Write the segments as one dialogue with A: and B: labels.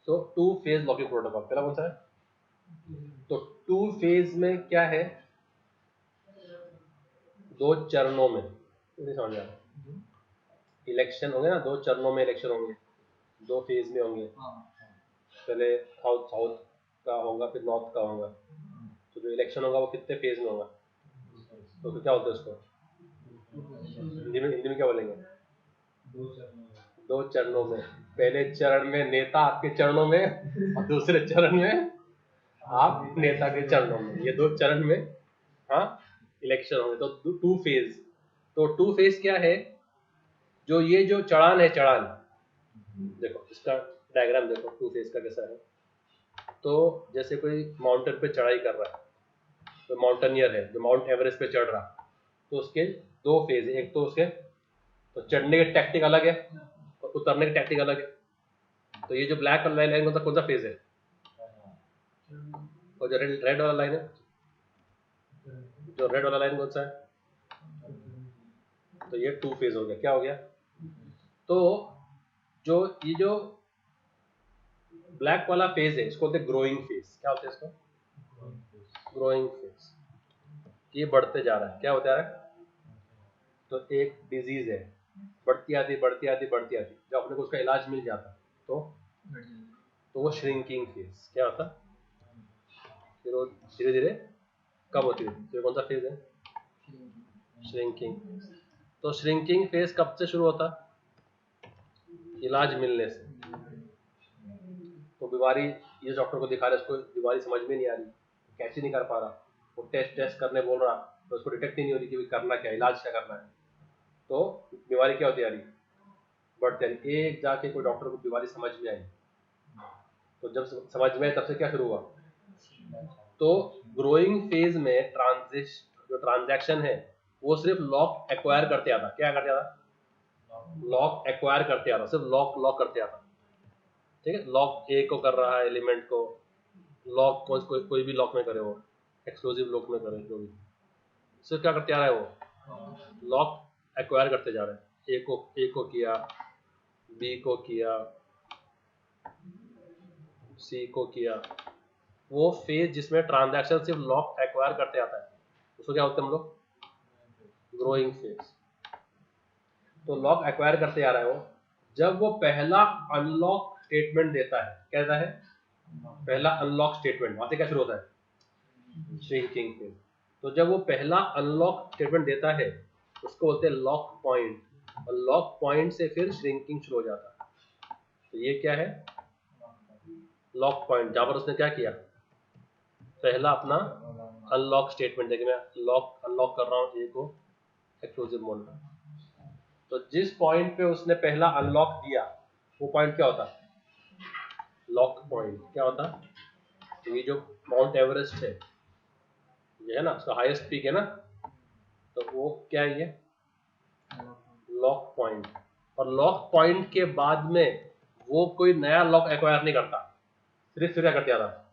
A: तो to phase locking protocol पहला कौन सा है? तो टू फेज में क्या है? दो चरणों में, नहीं समझ आ रहा, इलेक्शन होंगे ना, दो चरणों में इलेक्शन होंगे, दो फेज में होंगे। पहले साउथ का होगा, फिर नॉर्थ का होगा। तो जो इलेक्शन होगा वो कितने फेज में होगा? तो क्या बोलते हैं उसको हिंदी में क्या बोलेंगे? दो चरणों में। पहले चरण में नेता आपके चरणों में और दूसरे चरण में आप नेता के चरणों में। ये दो चरण में हाँ इलेक्शन होंगे। तो टू फेज। तो टू फेज क्या है? जो ये जो चढ़ान है, चढ़ान देखो, इसका डायग्राम देखो टू फेज का कैसा है। तो जैसे कोई माउंटेन पे चढ़ाई कर रहा है, तो माउंटेनियर है जो माउंट एवरेस्ट पे चढ़ रहा, तो उसके दो फेज है। एक तो उसके तो चढ़ने की टैक्टिक अलग है और उतरने की टैक्टिक अलग है। तो ये जो ब्लैक लाइन कौन सा फेज है? और जो रेड वाला लाइन है, जो रेड वाला लाइन कौन सा है? तो ये टू फेज हो गया। क्या हो गया? तो जो ये जो ब्लैक वाला फेज है इसको बोलते हैं ग्रोइंग फेज। क्या होता है इसको? Growing phase. ये बढ़ते जा रहा है। क्या होता है? तो एक डिजीज है, बढ़ती आती बढ़ती आती बढ़ती आती, जब अपने को उसका इलाज मिल जाता तो वो श्रिंकिंग फेज। क्या होता? फिर वो धीरे धीरे कब होती है? फिर कौन सा फेज है? श्रिंकिंग। तो श्रिंकिंग फेज कब से शुरू होता? इलाज मिलने से। तो बीमारी, ये डॉक्टर को दिखा रहा है, उसको बीमारी समझ में नहीं आ रही, कैच ही नहीं कर पा रहा, वो टेस्ट करने बोल रहा, तो उसको डिटेक्ट ही नहीं हो रही कि करना क्या, इलाज क्या करना है। तो बीमारी क्या होती आ रही? बढ़ती आ रही। एक जाके कोई डॉक्टर को बीमारी समझ में आई, तो जब समझ में आई तब से क्या शुरू हुआ? तो ग्रोइंग फेज में जो ट्रांजैक्शन है वो सिर्फ लॉक एक्वायर करते आता। क्या करते आता? लॉक एक्वायर करते आता, सिर्फ लॉक लॉक करते आता। ठीक है, लॉक ए को कर रहा है एलिमेंट को, लॉक कोई भी लॉक में करे, वो एक्सक्लूसिव लॉक में करे, जो भी सिर्फ क्या करते आ रहा है वो लॉक एक्वायर करते जा रहे हैं। ए को किया, बी को किया, सी को किया। वो फेज जिसमें ट्रांजैक्शन सिर्फ लॉक एक्वायर करते आता है उसको क्या बोलते हैं हम लोग? Growing phase. तो लॉक एक्वायर करते आ रहा है वो, जब वो पहला अनलॉक स्टेटमेंट देता है। क्या देता है? पहला अनलॉक स्टेटमेंट। वहां से क्या शुरू होता है? Shrinking phase. तो जब वो पहला अनलॉक स्टेटमेंट देता है उसको बोलते हैं लॉक पॉइंट, और लॉक पॉइंट से फिर श्रिंकिंग शुरू हो जाता है। तो ये क्या है? लॉक पॉइंट, जहां पर उसने क्या किया? पहला अपना अनलॉक स्टेटमेंट देखिए, मैं अनलॉक कर रहा हूँ ए को एक्सक्लूसिव मोड में। तो जिस पॉइंट पे उसने पहला अनलॉक दिया वो पॉइंट क्या होता? Lock point. क्या होता? तो ये जो माउंट एवरेस्ट है, ये है ना, उसका हाईएस्ट पीक है ना, तो वो क्या है? ये लॉक पॉइंट। और लॉक पॉइंट के बाद में वो कोई नया लॉक एक्वायर नहीं करता, सिर्फ क्या करते आता?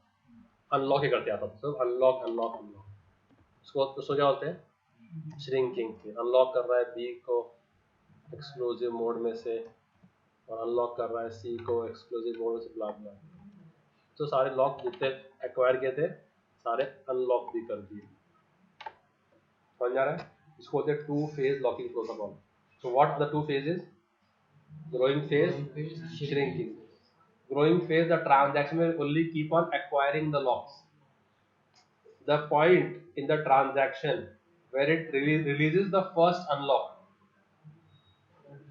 A: अनलॉक ही करते आता। तो अनलॉक अनलॉक अनलॉक, उसको क्या बोलते हैं? श्रिंकिंग। अनलॉक कर रहा है बी को एक्सक्लूसिव मोड में से, और अनलॉक कर रहा है सी को एक्सक्लूसिव मोड में से, ब्ला ब्ला। तो सारे लॉक जितने एक्वायर किए थे सारे अनलॉक भी कर दिए। समझ आ रहा है? इसको बोलते हैं two phase locking protocol. So what are the two phases? Growing phase, shrinking. Growing phase, the transaction will only keep on acquiring the locks. The point in the transaction where it releases the first unlock,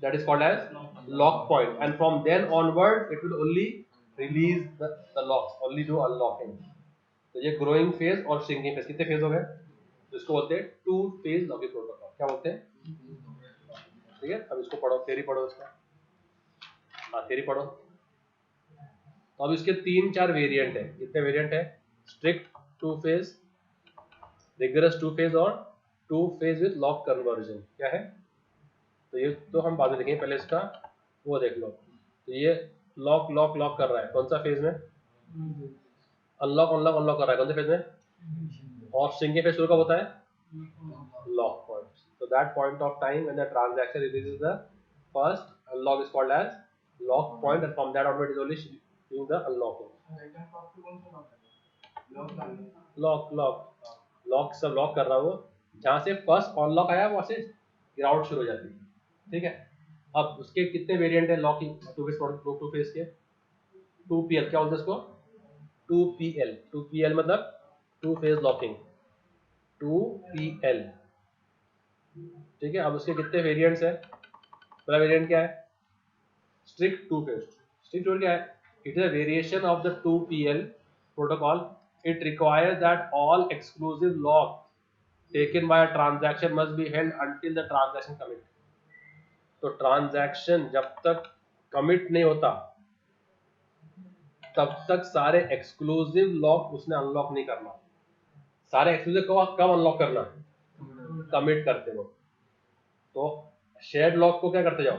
A: that is called as lock point, and from then onward it will only release the locks, only do unlocking. तो ये growing phase और shrinking phase कितने phase हो गए? जिसको बोलते हैं two phase locking protocol. क्या बोलते हैं? ठीक है, अब इसको पढ़ो, थ्योरी पढ़ो इसका। हाँ, थ्योरी पढ़ो। तो अब इसके तीन चार वेरिएंट है। कितने वेरिएंट है? Strict two phase, rigorous two phase, और two phase with lock conversion. क्या है? तो ये तो हम बाद में देखेंगे, पहले इसका वो देख लो। तो ये लॉक लॉक लॉक कर रहा है कौन सा फेज में? अनलॉक अनलॉक अनलॉक कर रहा है कौन से फेज में? और श्रिंकिंग फेज शुरू कब होता है? Lock point. So that point of time when the transaction releases the first unlock is called as lock point, and from that onward is only using the unlocking. Lock सब lock कर रहा हूँ, जहाँ से फर्स्ट अनलॉक आया वहाँ से गिरावट शुरू हो जाती है, ठीक है। अब उसके कितने वेरिएंट है लॉकिंग टू फेस के? 2PL, क्या बोलते हैं इसको? 2PL मतलब टू फेज लॉकिंग, 2PL, ठीक है। अब उसके कितने वेरिएंट्स है? पहला वेरिएंट क्या है? Strict two phase. Strict two क्या है? It is a variation of the 2PL protocol. It requires that all exclusive lock taken by a transaction must be held until the transaction commit। तो transaction जब तक commit नहीं होता तब तक सारे एक्सक्लूसिव लॉक उसने अनलॉक नहीं करना। सारे एक्सक्लूसिव कब अनलॉक करना? कमिट करते वक्त। तो शेयर्ड लॉक को क्या करते जाओ?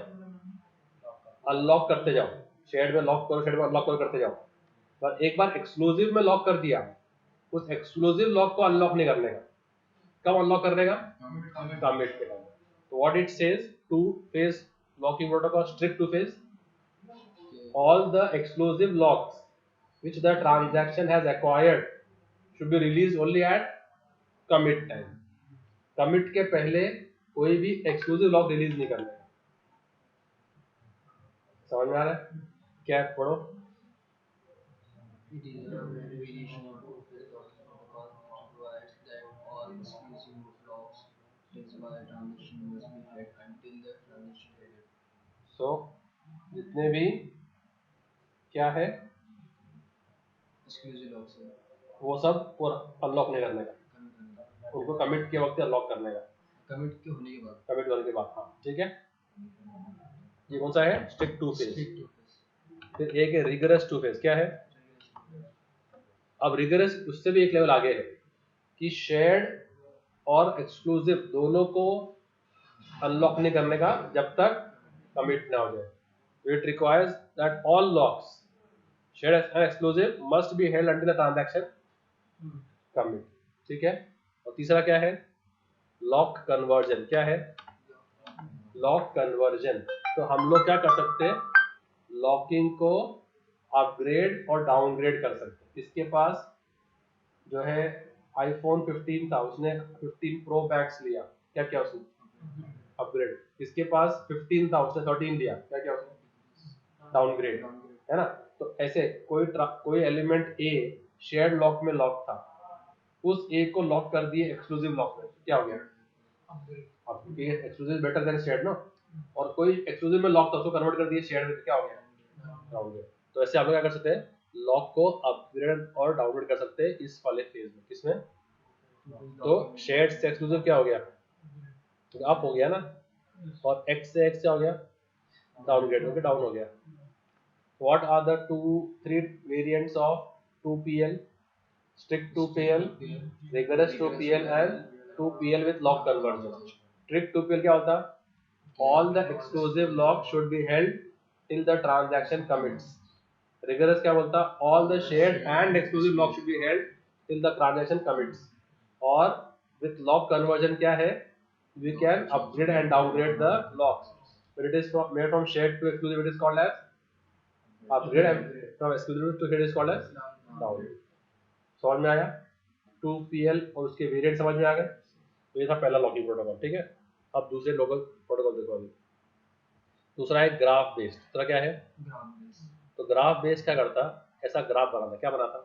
A: अनलॉक करते जाओ। शेयर्ड में लॉक करो, शेयर्ड में अनलॉक करो, करते जाओ। पर एक बार एक्सक्लूसिव में लॉक कर दिया, उस एक्सक्लूसिव लॉक को अनलॉक नहीं करने का। कब अनलॉक करने का? कमिट के टाइम। तो what it says, to phase locking protocol, strict two phase, all the exclusive locks which the transaction has acquired should be released only at commit time। commit के पहले कोई भी exclusive lock रिलीज नहीं करना है। समझ में आ रहा है? क्या है? पढ़ो।
B: It is a variation of two-phase locking protocol which provides that all exclusive locks taken by a transaction must be held until the transaction period।
A: So जितने भी क्या है
B: Exclusive locks है,
A: वो सब अनलॉक नहीं करने का,
B: commit होने का,
A: उनको कमिट के वक्त अनलॉक करने का,
B: commit के होने के बाद।
A: कमिट होने के बाद। हाँ ठीक है। ये कौन सा है? Strict two phase.
B: Strict two-phase,
A: फिर एक है रिगरस टू फेज। क्या है? अब रिगरस उससे भी एक लेवल आगे है कि शेयर्ड और एक्सक्लूसिव दोनों को अनलॉक नहीं करने का जब तक कमिट ना हो जाए। It requires that all locks shared and exclusive must be held until the transaction commit, ठीक है। और तीसरा क्या है? Lock conversion. क्या है? Lock conversion. तो हम लोग क्या कर सकते हैं? लॉकिंग को अपग्रेड और डाउनग्रेड कर सकते हैं। इसके पास जो है आईफोन 15 था, उसने 15 प्रो मैक्स लिया, क्या किया उसने? अपग्रेड। इसके पास 15 था, उसने 13 लिया, क्या किया उसने? डाउनग्रेड, है ना। तो ऐसे कोई एलिमेंट ए शेयर्ड लॉक में लॉक था, उस ए को लॉक कर दिए एक्सक्लूसिव लॉक में, क्या हो गया? अब ये एक्सक्लूसिव बेटर देन शेयर्ड ना। और कोई एक्सक्लूसिव में लॉक था, उसको कन्वर्ट कर दिए शेयर्ड में, क्या हो गया? डाउनग्रेड। तो ऐसे आप लोग क्या कर सकते हैं? लॉक को अपग्रेड और डाउनग्रेड कर सकते हैं इस वाले फेज में। किसमें? तो शेयर्ड से एक्सक्लूसिव क्या हो गया? अप हो गया ना। और एक्स से एक्स क्या हो गया? डाउनग्रेड होकर डाउन हो गया। What are the 3 variants of 2PL? strict 2PL, rigorous 2PL and 2PL with lock conversion। strict 2PL क्या होता? all the exclusive lock should be held till the transaction commits। rigorous क्या बोलता? all the shared and exclusive lock should be held till the transaction commits। और with lock conversion क्या है? we can upgrade and downgrade the locks। when it is made from shared to exclusive, it is called as upgrade, and from exclusive to shared is called as downgrade। समझ में आया? 2PL और उसके variant समझ में आ गए। तो ये था पहला लॉकिंग प्रोटोकॉल, ठीक है। अब दूसरे लोकल प्रोटोकॉल देखो। अभी दूसरा है ग्राफ बेस्ड। दूसरा क्या है? तो ग्राफ बेस्ड क्या करता? ऐसा ग्राफ बनाता, क्या बनाता?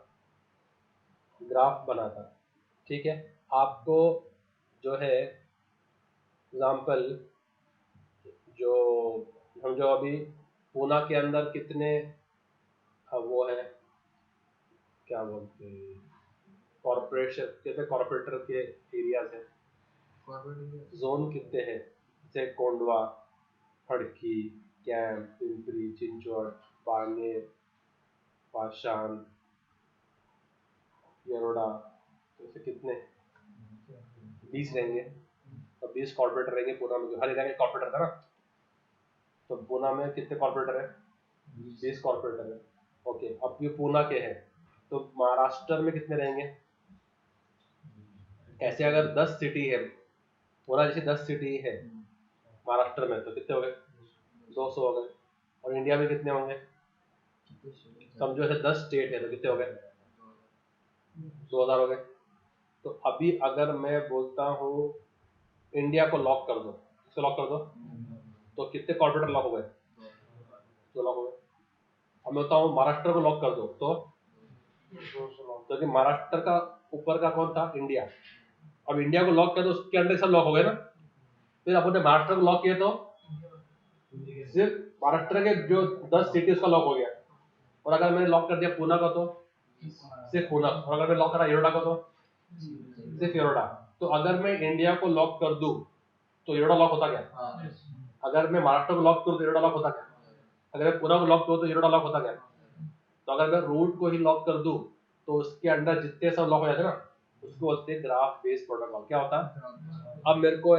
A: ग्राफ बनाता, ठीक है। आपको जो है एग्जाम्पल, जो हम जो अभी पूना के अंदर कितने वो है, क्या बोलते हैं, कॉर्पोरेशन कहते, कॉर्पोरेटर के एरियाज है, जोन कितने हैं? जैसे कोंडवा, खड़की, कैंप, पिंपरी चिंचवड, बानेर, पाषाण, यरोड़ा, तो ऐसे कितने? 20 रहेंगे। और 20 कॉर्पोरेटर रहेंगे पूना में। हर एरिया का कॉर्पोरेटर था ना। तो पूना में कितने कॉर्पोरेटर है? 20 कॉर्पोरेटर है। ओके, अब ये पूना के हैं, तो महाराष्ट्र में कितने रहेंगे? ऐसे अगर 10 सिटी है, पूना जैसे 10 सिटी है महाराष्ट्र में, तो कितने हो गए? 200 हो गए। और इंडिया में कितने होंगे? समझो ऐसे 10 स्टेट है तो कितने हो गए? 2000 हो गए। तो अभी अगर मैं बोलता हूँ इंडिया को लॉक कर दो, इसको लॉक कर दो, तो कितने कॉर्पोरेटर लॉक हो गए? 2 लॉक हो गए। अब मैं बोलता हूँ महाराष्ट्र को लॉक कर दो, तो क्योंकि महाराष्ट्र का ऊपर का कौन था? इंडिया। अब इंडिया को लॉक कर दो, उसके अंदर सब लॉक हो गए ना। फिर अपन ने महाराष्ट्र को लॉक किया तो सिर्फ महाराष्ट्र के जो 10 सिटी उसका लॉक हो गया। और अगर मैंने लॉक कर दिया पूना को तो सिर्फ पूना, और अगर मैं लॉक करा येरोडा को तो सिर्फ येरोडा। तो अगर मैं इंडिया को लॉक कर दूं तो येरोडा लॉक होता क्या? अगर मैं महाराष्ट्र को लॉक करूं तो येरोडा लॉक होता क्या? अगर मैं पूना को लॉक करूं तो येरोडा लॉक होता क्या? तो अगर मैं रूट को ही लॉक कर दूं तो उसके अंदर जितने सब लॉक हो जाते हैं ना, उसको बोलते हैं ग्राफ बेस्ड प्रोटोकॉल। क्या होता है? अब मेरे को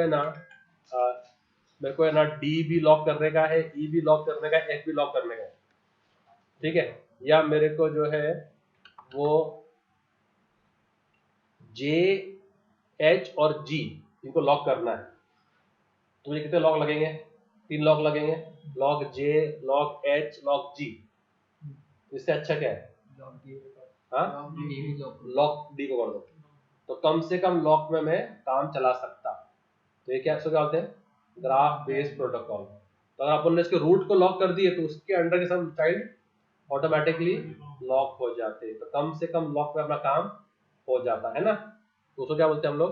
A: है ना डी भी लॉक करने का है, ई भी लॉक करने का है, एफ भी लॉक करने का है, ठीक है? या मेरे को जो है वो जे, एच और जी इनको लॉक करना है। तो मुझे कितने लॉक लगेंगे? 3 लॉक लगेंगे, लॉक जे, लॉक एच, लॉक जी। इससे अच्छा क्या है? हाँ, लॉक डी को कर दो, तो कम से कम लॉक में मैं काम चला सकता। तो ये क्या बोलते हैं? Graph based protocol. तो अगर अपन ने इसके रूट को लॉक कर दिए तो उसके अंडर के सब चाइल्ड ऑटोमेटिकली लॉक हो जाते हैं। तो कम से कम लॉक में अपना काम हो जाता है ना। तो उसको क्या बोलते हैं हम लोग?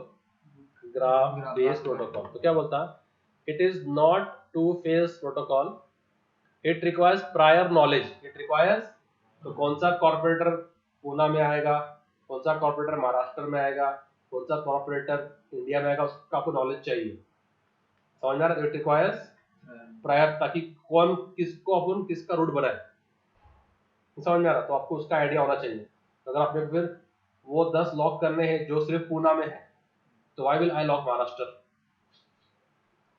A: Graph based protocol. तो क्या बोलता? It is not two phase protocol, it requires prior knowledge. It requires, तो कौन सा कॉर्पोरेटर पूना में आएगा, कौन सा कॉर्पोरेटर महाराष्ट्र में आएगा, कौन सा कॉर्पोरेटर इंडिया में आएगा, उसका आपको नॉलेज चाहिए। समझ में आ रहा है? इट रिक्वायर्स प्रायर, ताकि कौन किसको अपन किसका रूट बनाए, समझ में आ रहा? तो आपको उसका आइडिया होना चाहिए। अगर आपने फिर वो 10 लॉक करने हैं जो सिर्फ पूना में है, तो why will I lock Maharashtra?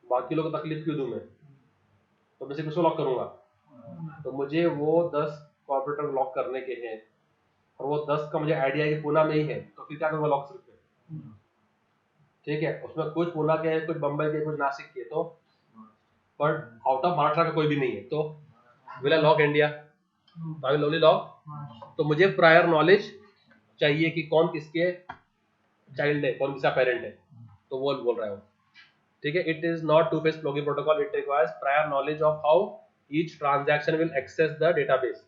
A: बाकी लोगों को तकलीफ क्यों दूं मैं? तो मैं सिर्फ उसको लॉक करूंगा। तो मुझे वो 10 कॉर्पोरेटर लॉक करने के हैं, और वो 10 का मुझे आइडिया है कि पूना में ही है, तो फिर क्या करूंगा? लॉक सिर्फ पे, ठीक है? उसमें कुछ पूना के हैं, कुछ बम्बई के, कुछ नासिक के, तो बट आउट ऑफ महाराष्ट्र का कोई भी नहीं है, तो will I lock India? I will only lock. तो मुझे प्रायर नॉलेज चाहिए कि कौन किसके चाइल्ड है, कौन किसका पेरेंट है, तो वो बोल रहा है वो, ठीक है? It is not two phase plugin protocol, it requires prior knowledge of how each transaction will access the database,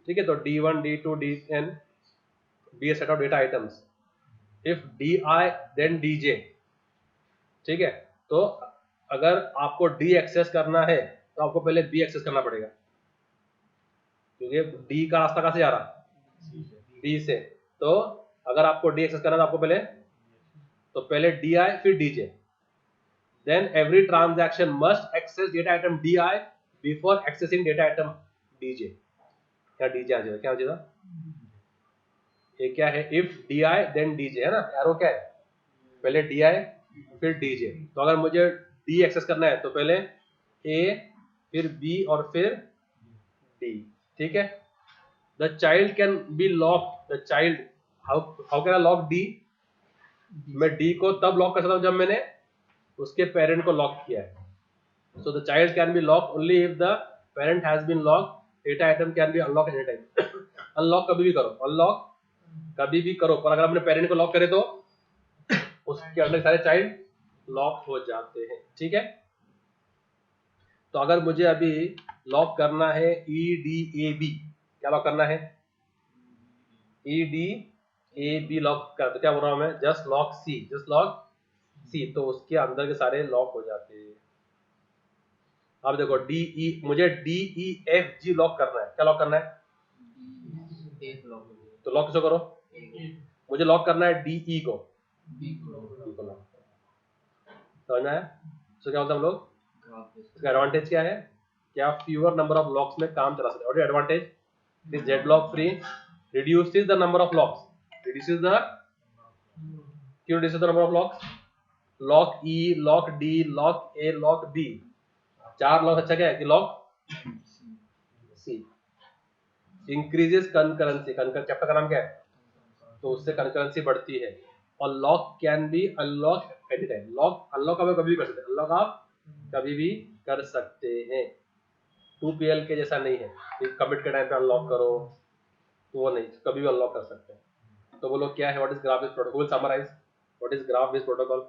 A: ठीक है? तो D1, D2, Dn be a set of data items, if Di then Dj, ठीक है? तो अगर आपको D access करना है तो आपको पहले B एक्सेस करना पड़ेगा, क्योंकि D का रास्ता कहाँ से जा रहा? D से। तो अगर आपको D एक्सेस करना है तो आपको पहले Di फिर Dj, then every transaction must access data item Di before accessing data item Dj। क्या Dj आ जाएगा? क्या हो जाएगा? ये क्या है? if Di then Dj है ना, एरो क्या है? पहले Di फिर Dj। तो अगर मुझे D एक्सेस करना है तो पहले A फिर B और फिर D, ठीक है? The child can be locked, the child, how can I lock D? मैं D को तब लॉक कर सकता हूँ जब मैंने उसके पेरेंट को लॉक किया है। So the child can be locked only if the parent has been locked. Data item can be unlocked anytime. Unlock कभी भी करो, unlock कभी भी करो, पर अगर अपने पेरेंट को लॉक करे तो उसके अंदर सारे चाइल्ड लॉक हो जाते हैं, ठीक है? तो अगर मुझे अभी लॉक करना है EDAB, क्या लॉक करना है? EDAB लॉक कर, तो क्या बोल रहा हूँ मैं? Just lock C, just lock C, तो उसके अंदर के सारे लॉक हो जाते हैं। अब देखो मुझे DEFG लॉक करना है, क्या लॉक करना है? तो लॉक किसको करो? मुझे लॉक करना है DE को, B को लॉक। समझना है? तो क्या बोलते हैं हम लोग? इसका एडवांटेज क्या है? क्या फ्यूअर नंबर ऑफ लॉक्स में काम चला सकते हैं। और advantage is the lock free, reduces the number of locks, reduces the, क्यों reduces the number of locks? Lock E, lock D, lock A, lock B, 4 lock. अच्छा क्या है कि lock C increases concurrency, chapter का नाम क्या है? तो उससे कंकरेंसी बढ़ती है। और lock can be unlock any time, lock unlock आप कभी भी कर सकते हैं, अनलॉक आप कभी भी कर सकते हैं, 2PL के जैसा नहीं है कि कमिट के टाइम पे अनलॉक करो, तो वो नहीं, कभी भी अनलॉक कर सकते हैं। तो बोलो क्या है, what is graph based protocol, will summarize what is graph based protocol.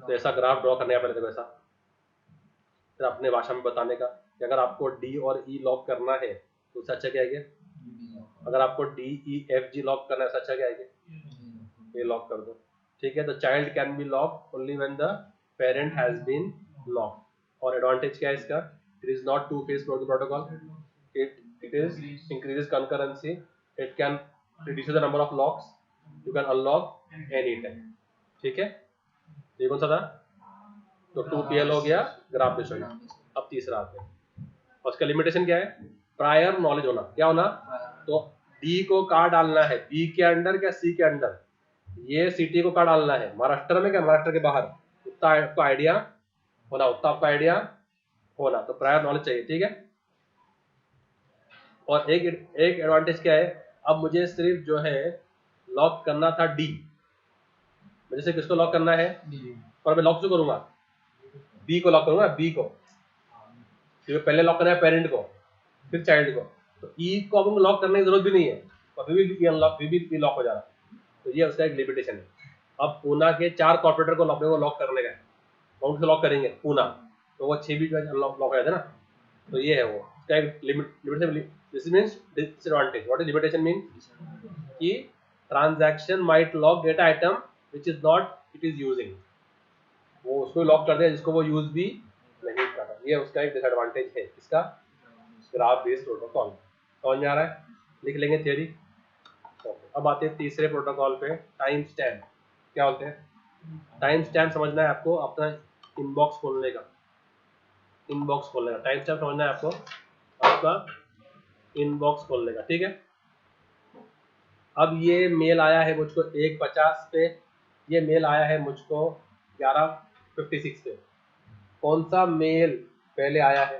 A: तो ऐसा ग्राफ ड्रॉ करने का पहले देखो, ऐसा फिर अपने भाषा में बताने का कि अगर आपको डी और ई लॉक करना है तो उससे अच्छा क्या है, अगर आपको DEFG लॉक करना है उससे अच्छा क्या है, ये लॉक कर दो, ठीक है। तो child can be lock only when the parent has been lock. और एडवांटेज क्या है इसका, it is not two phase protocol, it is increases concurrency, it can reduce the number of locks, you can unlock anytime, ठीक है। ये कौन सा था, तो 2PL हो गया, ग्राफ बेस्ड हो गया। अब तीसरा आते हैं, और उसका लिमिटेशन क्या है, प्रायर नॉलेज होना, क्या होना, तो डी को कहाँ डालना है, बी के अंडर क्या सी के अंडर, ये सिटी को कहाँ डालना है, महाराष्ट्र में क्या महाराष्ट्र के बाहर, उतना आपको आइडिया होना, उतना आपका आइडिया होना, तो प्रायर नॉलेज चाहिए, ठीक है। और एक एडवांटेज क्या है, अब मुझे सिर्फ जो है लॉक करना था डी, मुझे सिर्फ किसको लॉक करना है, और मैं लॉक क्यों करूंगा, बी को लॉक करूंगा, बी को, क्योंकि पहले लॉक करना है पेरेंट को फिर चाइल्ड को, तो ई को अब लॉक करने की जरूरत भी नहीं है, और फिर भी अनलॉक, फिर भी लॉक हो जा रहा, तो ये उसका एक लिमिटेशन है। अब पूना के 4 कॉर्पोरेटर को लॉक करने का है, कौन से लॉक करेंगे, पूना, तो वो 6 भी लॉक हो जाते ना, तो ये है वो इसका एक limitation. This means disadvantage, what is limitation mean, कि transaction might lock data item which is not it is using, वो उसको लॉक कर दिया जिसको वो यूज भी नहीं कर रहा, ये उसका एक डिसएडवांटेज है इसका ग्राफ बेस्ड प्रोटोकॉल। समझ में आ रहा है, लिख लेंगे थियरी। अब आते हैं तीसरे प्रोटोकॉल पे, टाइम स्टैम्प। क्या होते हैं टाइम स्टैम्प, समझना है आपको, अपना इनबॉक्स खोलने का, इनबॉक्स खोलने का टाइम स्टैम्प समझना है आपको, आपका इनबॉक्स खोलने का, ठीक है। अब ये मेल आया है मुझको 1:50 पे, ये मेल आया है मुझको 11:56 पे, कौन सा मेल पहले आया है,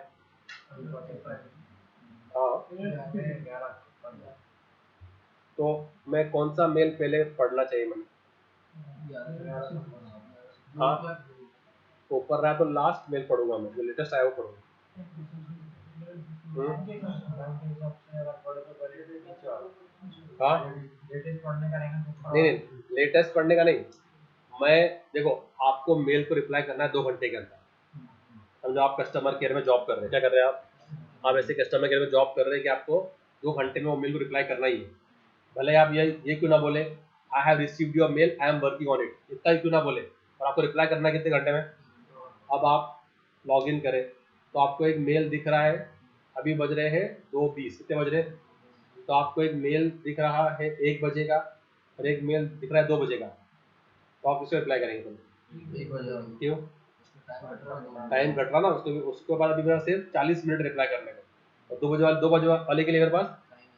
A: हाँ, तो मैं कौन सा मेल पहले पढ़ना चाहिए मैंने, हाँ, ऊपर रहा है तो लास्ट मेल पढ़ूंगा मैं, जो लेटेस्ट आया वो पढ़ूंगा। हाँ नहीं, लेटेस्ट पढ़ने का नहीं, मैं देखो आपको मेल को रिप्लाई करना है 2 घंटे के अंदर, समझो आप कस्टमर केयर में जॉब कर रहे हैं, क्या कर रहे हैं आप ऐसे कस्टमर केयर में जॉब कर रहे हैं कि आपको 2 घंटे में वो मेल को रिप्लाई करना ही है, भले आप ये क्यों ना बोले, I have received your mail, I am working on it, इतना ही क्यों ना बोले, और आपको रिप्लाई करना है कितने घंटे में। अब आप लॉग इन करें तो आपको एक मेल दिख रहा है, अभी बज रहे हैं 2:20, कितने बज रहे हैं, तो आपको एक मेल दिख रहा है 1 बजे का, और एक मेल दिख रहा है 2 बजे का, तो आप किसको रिप्लाई करेंगे, क्यों, टाइम घट रहा ना, उसके बाद अभी मेरा सिर्फ 40 मिनट रिप्लाई करने का, और 2 बजे वाले के लिए मेरे पास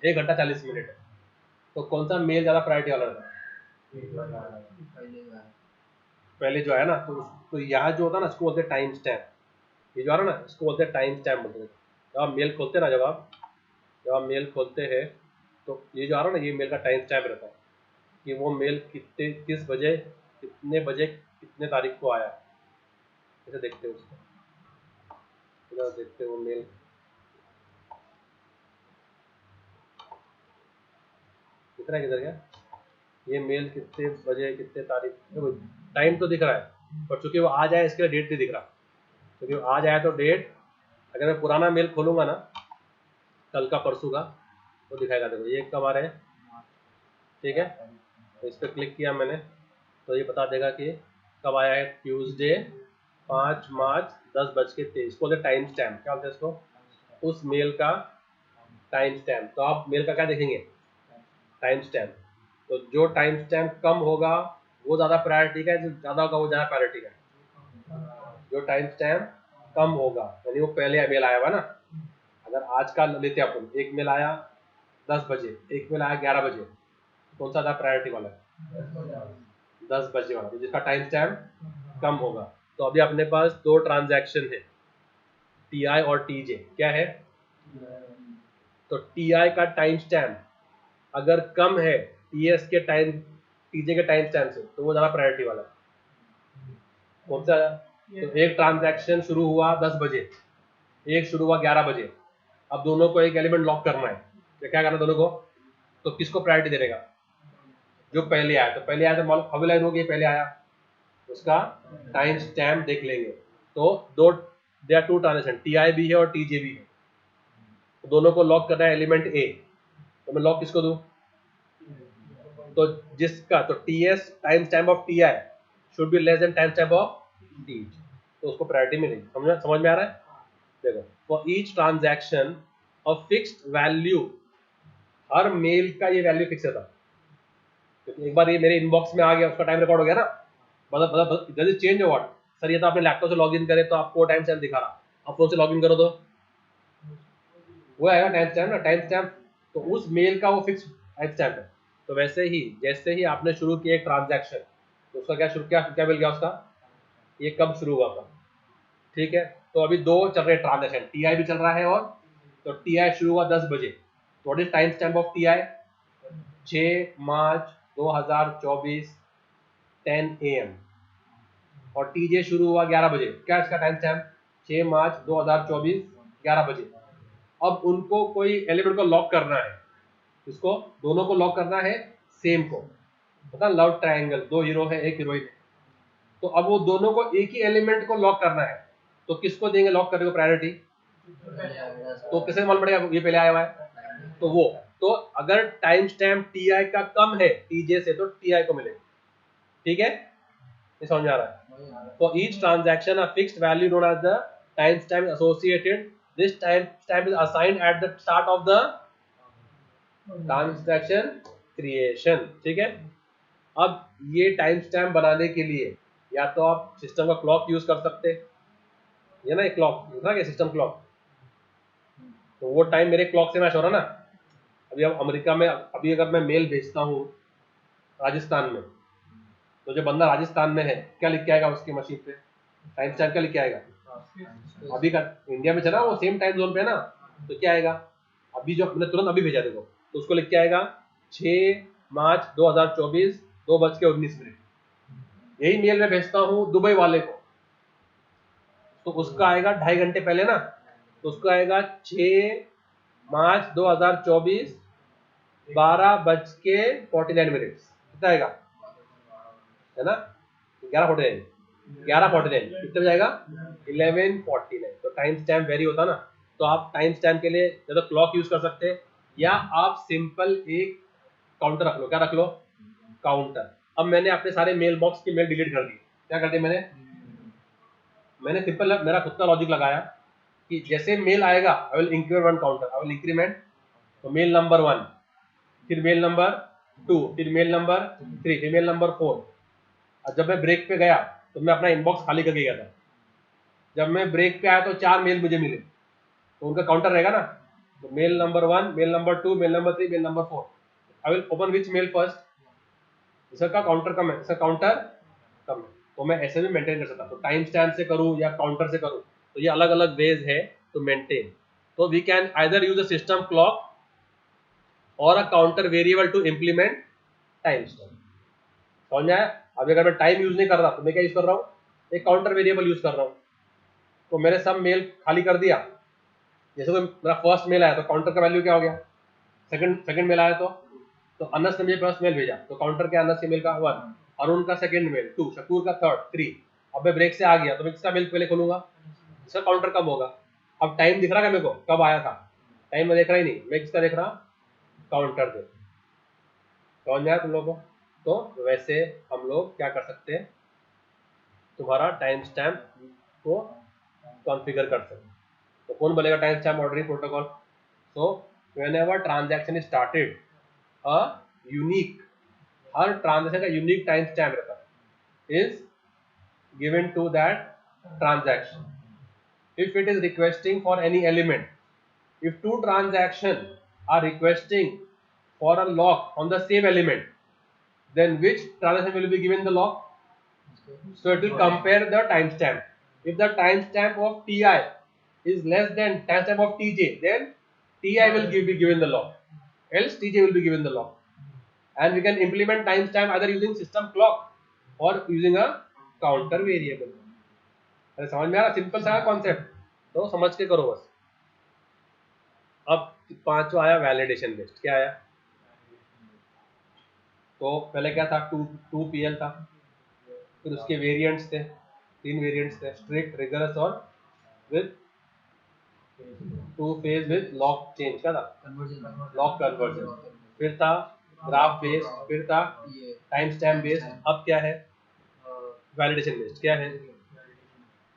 A: 1 घंटा 40 मिनट है, तो कौन सा मेल ज़्यादा प्रायोरिटी वाला था, पहले जो है ना, तो यहाँ जो होता है ना इसको बोलते हैं टाइम स्टैम्प, ये जो आ रहा है ना इसको बोलते हैं टाइम स्टैम्प बोलते हैं। जब आप मेल खोलते हैं ना, जब आप मेल खोलते हैं तो ये जो आ रहा है ना, ये मेल का टाइम स्टैम्प रहता है कि वो मेल किस बजे, कितने बजे, कितने तारीख को आया, ऐसे देखते हो उसको, इधर देखते हो मेल, दिख रहा है किधर क्या, ये मेल कितने बजे कितने तारीख, देखो टाइम तो दिख रहा है, पर चूंकि वो आज आया इसके लिए डेट नहीं दिख रहा, क्योंकि वो आज आया तो डेट, अगर मैं पुराना मेल खोलूंगा ना कल का परसों का, वो दिखाएगा, देखो ये कब आ रहे हैं, ठीक है, तो इस पर क्लिक किया मैंने तो ये बता देगा कि कब आया है, ट्यूसडे 5 मार्च 10:23, बोलते टाइम स्टैम्प, क्या बोलते हैं इसको, उस मेल का टाइम स्टैम्प। तो आप मेल का क्या देखेंगे, टाइम स्टैम्प, तो जो टाइम स्टैम्प कम होगा वो ज़्यादा प्रायोरिटी का है, जो ज़्यादा होगा वो ज़्यादा प्रायोरिटी का है, जो टाइम स्टैम्प कम होगा यानी वो पहले मेल आया हुआ ना, अगर आज का लेते हैं अपन, एक मेल आया 10 बजे, एक मेल आया 11 बजे, कौन सा ज़्यादा प्रायोरिटी वाला है, 10 बजे वाला, तो जिसका टाइम स्टैम्प कम होगा। तो अभी अपने पास 2 ट्रांजैक्शन है, TI और TJ, क्या है, तो TI का टाइम स्टैम्प अगर कम है TS के टाइम, TJ के टाइम स्टैम्प से, तो वो ज़्यादा प्रायोरिटी वाला है, कौन सा, तो एक ट्रांजैक्शन शुरू हुआ 10 बजे, एक शुरू हुआ 11 बजे, अब दोनों को एक एलिमेंट लॉक करना है, तो क्या करना दोनों को, तो किसको प्रायोरिटी देगा, जो पहले आया, तो पहले आया तो अभी लाइन होगी पहले आया, उसका टाइम स्टैम्प देख लेंगे। तो दो they are two transaction, T भी है और टीजे भी है, तो दोनों को लॉक करना है एलिमेंट ए, तो मैं लॉक किसको दूं, तो जिसका, तो T S time stamp of T I should be less than time stamp of T, तो उसको प्रायोरिटी मिलेगी। समझ में आ रहा है? देखो, for each transaction of fixed value, हर मेल का ये वैल्यू फिक्स था, क्योंकि एक बार ये मेरे इनबॉक्स में आ गया, उसका टाइम रिकॉर्ड हो गया ना, मतलब does it change what, sir ये तो आपने लैपटॉप से लॉगिन करे तो आपको टाइम स्टैम्प दिखा रहा, आप फोन से लॉगिन करो तो वो आएगा टाइम स्टैम्प ना, टाइम स्टैम्प, तो उस मेल का वो फिक्स टाइम स्टैम्प है। तो वैसे ही जैसे ही आपने शुरू किया एक ट्रांजैक्शन, तो उसका क्या मिल गया उसका, ये कब शुरू हुआ था, ठीक है। तो अभी दो चल रहे ट्रांजैक्शन, टी भी चल रहा है, और तो टी शुरू हुआ 10 बजे, तो what is time stamp of T 6 March 2024 10 AM, और टीजे शुरू हुआ 11 बजे, क्या इसका टाइम स्टैम्प 6 मार्च 2024 11 बजे। अब उनको कोई एलिमेंट को लॉक करना है, इसको दोनों को लॉक करना है, सेम को, पता लव ट्रायंगल, दो हीरो है एक हीरोइन है, तो अब वो दोनों को एक ही एलिमेंट को लॉक करना है, तो किसको देंगे लॉक करने को प्रायोरिटी, तो किसे मालूम पड़ेगा ये पहले आया हुआ है, तो वो, तो अगर टाइम स्टैम्प टी का कम है टीजे से, तो टी को मिलेगा, ठीक है, ये समझ में आ रहा है। For each transaction a fixed value known as the time stamp associated, this time stamp is assigned at the start of the transaction creation, ठीक है। अब ये टाइम स्टैम्प बनाने के लिए या तो आप सिस्टम का क्लॉक यूज कर सकते हैं, ये ना, एक क्लॉक ना, सिस्टम क्लॉक, तो वो टाइम मेरे क्लॉक से मैच हो रहा ना। अभी अब अमेरिका में, अभी अगर मैं मेल भेजता हूँ राजस्थान में, तो जो बंदा राजस्थान में है क्या लिख के आएगा उसकी मशीन पे, टाइम स्टैम्प क्या लिख के आएगा, अभी का इंडिया में चला वो सेम टाइम जोन पे ना, तो क्या आएगा, अभी जो मैंने तुरंत अभी भेजा देखो, तो उसको लिख के आएगा 6 मार्च 2024 2:19। यही मेल में भेजता हूँ दुबई वाले को, तो उसका आएगा 2.5 घंटे पहले ना, तो उसका आएगा 6 मार्च 2024 12:49, कितना आएगा, है ना, 11:49 कितने बजे आएगा, 11:49। तो टाइम स्टैम्प वेरी होता ना, तो आप टाइम स्टैम्प के लिए या तो क्लॉक यूज कर सकते हैं, या आप सिंपल एक काउंटर रख लो, क्या रख लो, काउंटर। अब मैंने अपने सारे मेल बॉक्स की मेल डिलीट कर दी, क्या कर दी मैंने सिंपल मेरा खुद का लॉजिक लगाया कि जैसे मेल आएगा I will increment one counter, I will increment, तो मेल नंबर 1, फिर मेल नंबर 2, फिर मेल नंबर 3, फिर मेल नंबर 4। और जब मैं ब्रेक पे गया तो मैं अपना इनबॉक्स खाली करके गया था, जब मैं ब्रेक पे आया तो 4 मेल मुझे मिले, तो उनका काउंटर रहेगा ना, तो mail number 1, mail number 2, mail number 3, mail number 4, I will open which mail first, इसका काउंटर कम है, इसका काउंटर कम है, तो मैं ऐसे भी मेंटेन कर सकता हूँ। तो टाइम स्टैम्प से करूँ या काउंटर से करूँ, तो ये अलग अलग वेज है टू मेंटेन। तो we can either use a system clock or a counter variable to implement time stamp. समझ में आया? अभी अगर मैं टाइम यूज नहीं कर रहा तो मैं क्या यूज कर रहा हूँ, एक काउंटर वेरिएबल यूज कर रहा हूँ। तो मैंने सब मेल खाली कर दिया, जैसे कोई मेरा फर्स्ट मेल आया तो काउंटर का वैल्यू क्या हो गया, सेकंड मेल आया तो अनस ने मुझे फर्स्ट मेल भेजा, तो काउंटर क्या, अनस के मेल का 1, अरुण का सेकंड मेल 2, शकूर का थर्ड 3। अब मैं ब्रेक से आ गया तो मैं किसका मेल पहले खोलूंगा, इसका काउंटर कम होगा। अब टाइम दिख रहा है मेरे को कब आया था, टाइम मैं देख रहा ही नहीं, मैं किसका देख रहा, काउंटर देख। समझ में आया तुम लोगों को? तो वैसे हम लोग क्या कर सकते हैं, तुम्हारा टाइम स्टैम्प को कॉन्फ़िगर कर सकते हैं। तो कौन बोलेगा time stamp ordering protocol? So whenever transaction is started a unique, हर ट्रांजैक्शन का यूनिक टाइम स्टैम्प रहता है, is given to that transaction if it is requesting for any element. If two transactions are requesting for a lock on the same element, then which transaction will be given the lock? So it will compare the timestamp. If the timestamp of Ti is less than timestamp of Tj, then Ti will be given the lock. Else Tj will be given the lock. And we can implement timestamp either using system clock or using a counter variable. अरे समझ में आ रहा, simple सा concept. तो समझ के करो बस। अब पांचवा आया वैलिडेशन बेस्ड। क्या आया? तो पहले क्या था? 2PL था, फिर उसके वेरिएंट्स थे, 3 वेरिएंट्स थे, स्ट्रिक्ट, रिगरस और with 2 phase with lock change. क्या था? Lock conversion. फिर था ग्राफ बेस्ड, फिर था टाइम स्टैम्प बेस्ड, अब क्या है? Validation based. क्या है?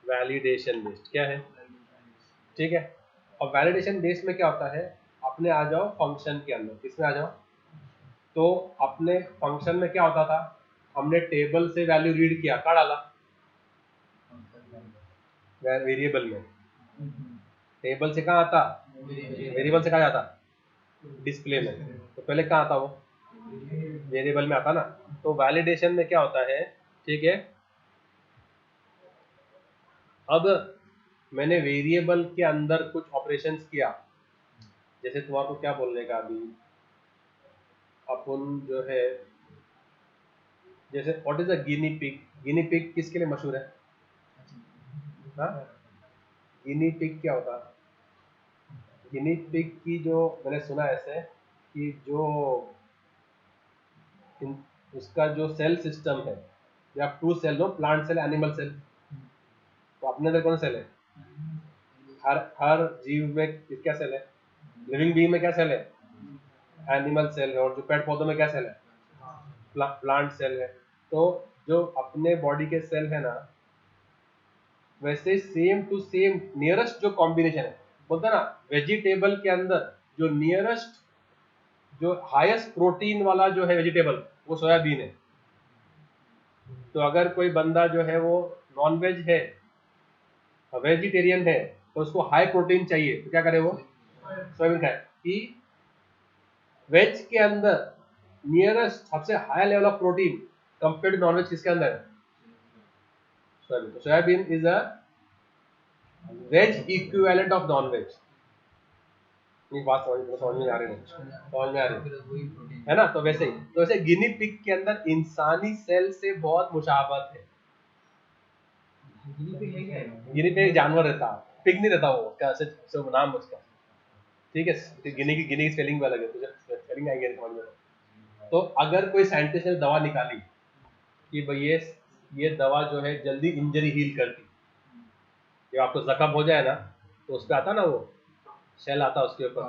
A: Validation based. क्या है? ठीक है। और वैलिडेशन बेस्ड में क्या होता है? अपने आ जाओ फंक्शन के अंदर, किसमें आ जाओ? तो अपने फंक्शन में क्या होता था? हमने टेबल से वैल्यू रीड किया, कहाँ डाला? वेरिएबल में। टेबल से कहाँ आता? वेरिएबल से कहाँ जाता? डिस्प्ले में। तो पहले कहाँ आता वो? वेरिएबल में आता ना। तो वैलिडेशन में क्या होता है? ठीक है, अब मैंने वेरिएबल के अंदर कुछ ऑपरेशंस किया, जैसे तुम्हारे को क्या बोलने का अभी, अपन जो है, जैसे what is a guinea pig? Guinea pig किसके लिए मशहूर है? हाँ, गिनी पिग क्या होता है? गिनी पिग की जो मैंने सुना ऐसे कि जो उसका जो सेल सिस्टम है, या 2 cell no, plant cell, animal cell. तो अपने अंदर कौन सेल है? हर जीव में क्या सेल है? लिविंग बीइंग में क्या सेल है? एनिमल सेल है। और जो पेड़ पौधों में क्या सेल है? प्लांट सेल है। तो जो अपने बॉडी के सेल है ना, वैसे सेम टू सेम नियरेस्ट जो कॉम्बिनेशन है, बोलते हैं ना वेजिटेबल के अंदर जो नियरेस्ट, जो हाईएस्ट प्रोटीन वाला जो है वेजिटेबल, वो सोयाबीन है। तो अगर कोई बंदा जो है वो नॉन वेज है, वेजिटेरियन है, तो उसको हाई प्रोटीन चाहिए, तो क्या करे वो? सोयाबीन खाए। कि वेज के अंदर नियरेस्ट सबसे high level of protein compare to non veg किसके अंदर है? सोयाबीन। तो soybean is a veg equivalent of non veg. ये बात समझ में आ रही है? समझ में आ रही है ना? तो वैसे ही, तो वैसे गिनी पिग के अंदर इंसानी सेल से बहुत मुशाबत है। गिनी पिग एक जानवर रहता, पिग नहीं रहता वो, क्या सब नाम उसका। ठीक है, गिनी की स्पेलिंग भी अलग है, तुझे स्पेलिंग आएंगे समझ में। तो अगर कोई साइंटिस्ट ने दवा निकाली कि भाई ये दवा जो है जल्दी इंजरी हील करती, जब आपको जख्म हो जाए ना, तो उस पर आता ना वो शेल आता, उसके ऊपर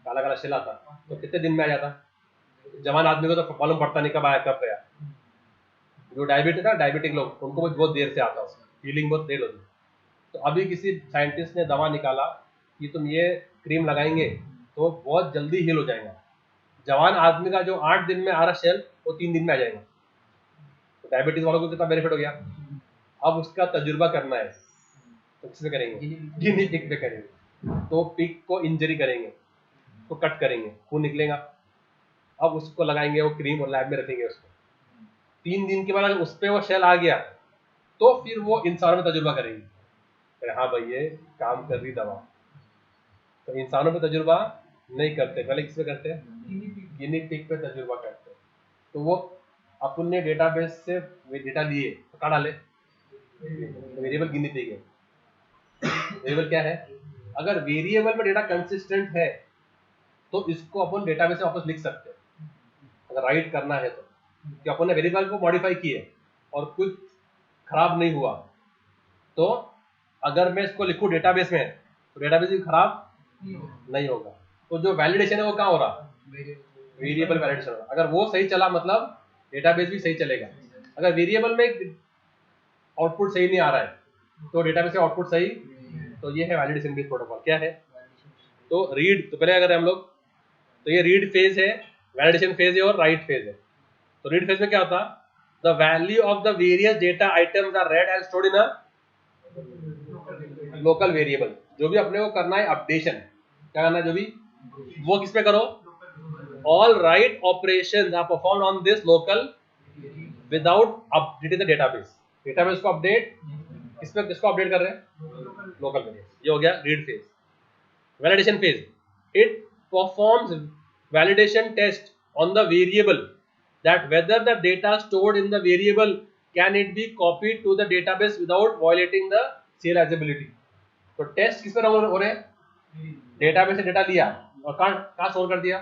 A: काला काला शेल आता, तो कितने दिन में आ जाता? जवान आदमी को तो मालूम पड़ता नहीं कब आया कब गया। जो डायबिटिक ना, डायबिटिक लोग, उनको बहुत देर से आता है, हीलिंग बहुत देर होती। तो अभी किसी साइंटिस्ट ने दवा निकाला कि तुम ये क्रीम लगाएंगे तो बहुत जल्दी हील हो जाएगा। जवान आदमी का जो 8 दिन में आ रहा शेल, वो 3 दिन में आ जाएगा। तो डायबिटीज वालों को कितना बेनिफिट हो गया। अब उसका तजुर्बा करना है, तो किस पे करेंगे? गिनी पिग पे करेंगे। तो पिग को इंजरी करेंगे, उसको कट करेंगे, खून निकलेगा, अब उसको लगाएंगे वो क्रीम और लैब में रखेंगे उसको। 3 दिन के बाद अगर उस पर वो शेल आ गया, तो फिर वो इंसानों में तजुर्बा करेंगे, अरे हाँ भाई ये काम कर रही दवा। तो इंसानों पे तजुर्बा नहीं करते, पहले किस पे करते हैं? गिनी पिग पे तजुर्बा करते हैं। तो वो अपन ने डेटाबेस से डेटा लिए, तो कहाँ डाले? वेरिएबल गिनी पिग है। वेरिएबल क्या है? अगर वेरिएबल में डेटा कंसिस्टेंट है तो इसको अपन डेटाबेस में वापस लिख सकते हैं, अगर राइट करना है तो। कि अपन ने वेरिएबल को मॉडिफाई किए और कुछ खराब नहीं हुआ, तो अगर मैं इसको लिखूं डेटाबेस में, तो डेटाबेस भी खराब नहीं होगा। तो जो वैलिडेशन है वो कहाँ हो रहा? वेरिएबल वैलिडेशन हो रहा। अगर वो सही चला मतलब डेटाबेस भी सही चलेगा। अगर वेरिएबल में आउटपुट सही नहीं आ रहा है तो डेटाबेस में आउटपुट सही, तो ये है वैलिडेशन बेस्ड प्रोटोकॉल। क्या है? तो रीड, तो पहले अगर हम लोग, तो ये रीड फेज है, वैलिडेशन फेज है और राइट फेज है। तो रीड फेज में क्या होता? The value of the various data items are read and stored in a local variable. जो भी अपने को करना है अपडेशन, क्या करना है जो भी, वो किस पे करो? All write operations are performed on this local without updating the database. Database को अपडेट, किसको अपडेट कर रहे हैं? Local variable. ये हो गया read phase. Validation phase, it performs validation test on the variable that whether the data stored in the variable can it be copied to the database without violating the serializability. तो test किस पे run हो रहे हैं? Database से data लिया और कहाँ स्टोर कर दिया?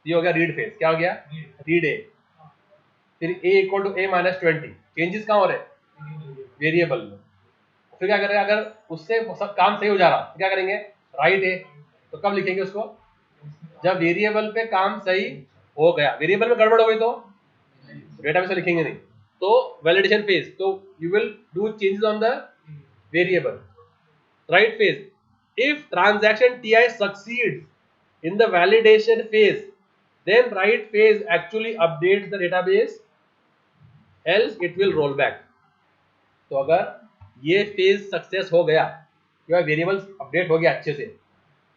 A: ये हो गया रीड फेज। क्या हो गया? Read A. फिर a equal to a minus 20, changes कहाँ हो रहे? वेरिएबल में। फिर क्या करेंगे? अगर उससे सब काम सही हो जा रहा तो क्या करेंगे? राइट ए। तो कब लिखेंगे उसको? जब वेरिएबल पे काम सही हो गया। वेरिएबल में गड़बड़ हो गई तो डेटाबेस में लिखेंगे नहीं। तो वैलिडेशन फेज, तो you will do changes on the variable. Right phase, if transaction ti succeeds in the validation phase, then write phase actually updates the database, else it will roll back. तो अगर ये phase success हो गया, या variables update हो गया अच्छे से,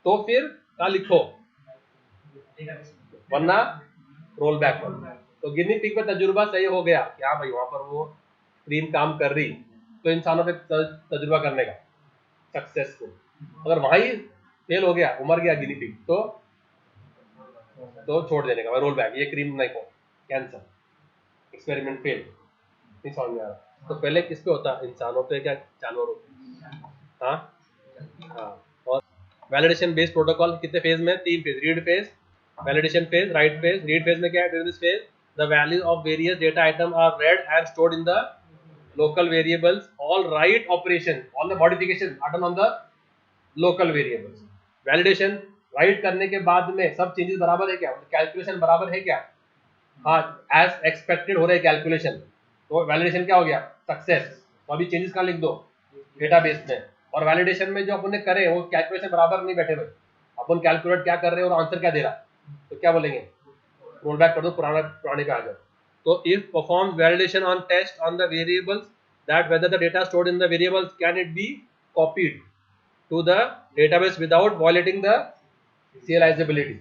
A: तो फिर क्या लिखो? वरना रोल बैक करो। तो गिनी पिग में तजुर्बा सही हो गया कि हाँ भाई वहां पर वो स्क्रीन काम कर रही, तो इंसानों पे तजुर्बा करने का सक्सेसफुल। अगर वहां ही फेल हो गया, उमर गया गिनी पिग, तो छोड़ देने का, रोल बैक, ये क्रीम नहीं को कैंसर, एक्सपेरिमेंट फेल। नहीं समझ में आ रहा? तो पहले किस पे होता? इंसानों पे, क्या जानवरों पे? हाँ हाँ। और वैलिडेशन बेस्ड प्रोटोकॉल कितने फेज में? 3 phase. Read phase, validation phase, write phase. Read phase में क्या है? During this phase the values of various data item are read and stored in the local variables. All write operation, all the modification are done on the local variables. Validation, write करने के बाद में सब changes बराबर है क्या? Calculation बराबर है क्या? हाँ, एज एक्सपेक्टेड हो रहे कैलकुलेशन, तो वैलिडेशन क्या हो गया? सक्सेस। तो अभी चेंजेस कहाँ लिख दो? डेटाबेस में। और वैलिडेशन में जो अपन ने करे वो कैलकुलेशन बराबर नहीं बैठे भाई, अपन कैलकुलेट क्या कर रहे हैं और आंसर क्या दे रहा है, तो क्या बोलेंगे? रोल बैक कर दो, पुराने पे आ जाओ। तो if perform validation on test on the variables that whether the data stored in the variables can it be copied to the database without violating the serializability.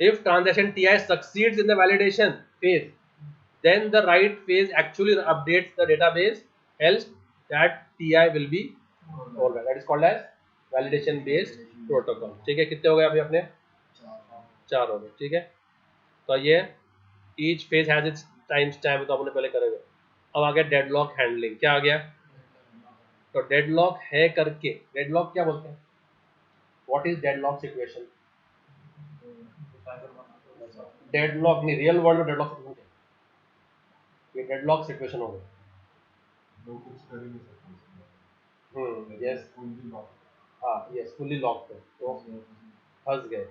A: If transaction TI succeeds in the validation phase, then the write phase actually updates the database, else that TI will be rollback. That is called as validation based protocol. ठीक है, कितने हो गए अभी अपने? 4 हो गए। ठीक है, तो ये each phase has its time stamp, तो अपने पहले करेंगे। अब आ गया डेडलॉक हैंडलिंग। क्या आ गया? तो डेडलॉक है करके, डेडलॉक क्या बोलते हैं? What is deadlock situation? Deadlock नहीं, रियल वर्ल्ड में डेडलॉक सिचुएशन क्या? ये डेडलॉक सिचुएशन हो गई। यस, हाँ यस, फुल्ली लॉक है तो फंस गए।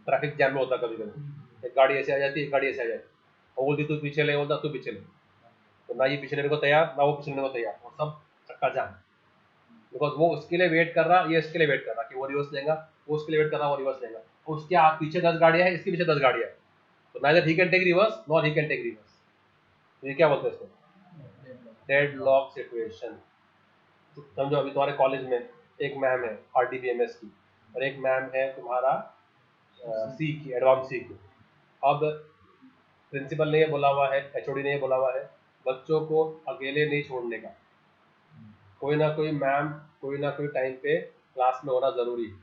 A: ट्रैफिक जैम में होता कभी कभी, एक गाड़ी ऐसे आ जाती है, एक गाड़ी ऐसे आ जाती, और बोलती तू पीछे ले, बोलता तू पीछे ले, तो ना ये पीछे लेने को तैयार, ना वो पीछे लेने को तैयार, और सब चक्का जाम। बिकॉज वो उसके लिए वेट कर रहा, ये इसके लिए वेट कर रहा कि वो रिवर्स लेगा, वो उसके लिए वेट कर रहा, वो रिवर्स लेगा। उसके पीछे 10 गाड़ियां हैं, इसके पीछे 10 गाड़ियां हैं, तो neither he can take reverse nor he can take reverse. ये क्या बोलते हैं इसको? Deadlock situation. समझो अभी तुम्हारे कॉलेज में एक मैम है RDBMS की, और एक मैम है तुम्हारा सी की, एडवांस सी की। अब प्रिंसिपल ने ये बोला हुआ है, HOD ने ये बोला हुआ है, बच्चों को अकेले नहीं छोड़ने का, कोई ना कोई मैम कोई ना कोई टाइम पे क्लास में होना जरूरी है,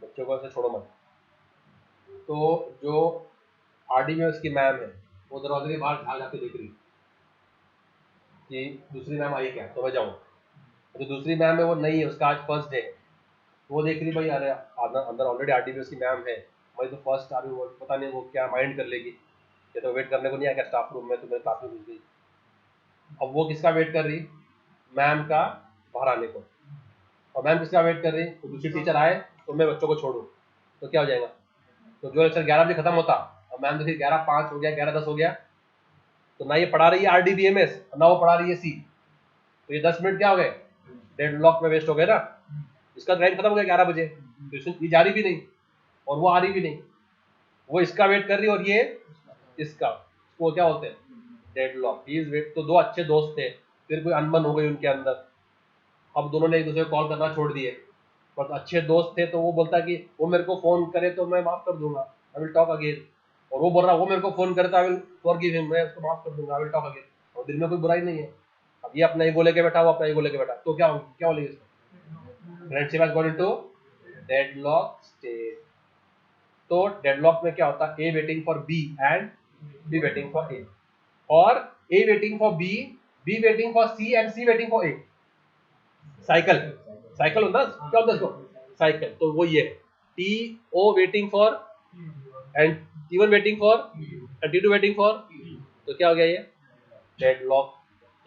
A: बच्चों को ऐसे छोड़ो मत। तो जो RDBMS की मैम है, वो दरवाजे के बाहर ढाल जाके देख रही कि दूसरी मैम आई क्या, तो मैं जाऊँ। जो दूसरी मैम है वो नहीं है, उसका आज फर्स्ट डे, वो देख रही भाई, अरे अंदर ऑलरेडी RDBMS की मैम है, मैं तो फर्स्ट आ रही हूँ, पता नहीं वो क्या माइंड कर लेगी, या तो वेट करने को नहीं आया स्टाफ रूम में, तो मेरे क्लास में घुस गई। अब वो किसका वेट कर रही? मैम का बाहर आने को। और मैम किसका वेट कर रही? तो दूसरी टीचर आए तो मैं बच्चों को छोड़ूं, तो क्या हो जाएगा? तो जो लेक्चर 11 बजे खत्म होता, और मैम देखिए 11:05 हो गया, 11:10 हो गया, तो ना ये पढ़ा रही है RDBMS, ना वो पढ़ा रही है सी, तो ये 10 मिनट क्या हो गए? डेडलॉक में वेस्ट हो गए ना। इसका टाइम खत्म हो गया 11 बजे, ट्यूशन ये जा रही भी नहीं और वो आ रही भी नहीं, वो इसका वेट कर रही है और ये इसका, वो क्या बोलते हैं? डेडलॉक। He is wait. तो दो अच्छे दोस्त थे, फिर कोई अनबन हो गई उनके अंदर, अब दोनों ने एक दूसरे को कॉल करना छोड़ दिए, बट अच्छे दोस्त थे, तो वो बोलता कि वो मेरे को फोन करे तो मैं माफ कर दूंगा, आई विल टॉक अगेन। और वो बोल रहा वो मेरे को फोन करता, आई विल फॉरगिव हिम, मैं उसको माफ कर दूंगा, आई विल टॉक अगेन। और दिल में कोई बुराई नहीं है। अब ये अपना ईगो लेके बैठा, वो अपना ईगो लेके बैठा, तो क्या बोलेगी इसको? Friendship has gone into deadlock stage. तो डेडलॉक में क्या होता है? A waiting for B and B waiting for A, और A waiting for B, B waiting for C and C waiting for A. Cycle. Cycle होता है, क्या होता है इसको, साइकिल। तो वो ये T O waiting for and T1 waiting for and T2 waiting for, तो क्या हो गया ये डेडलॉक।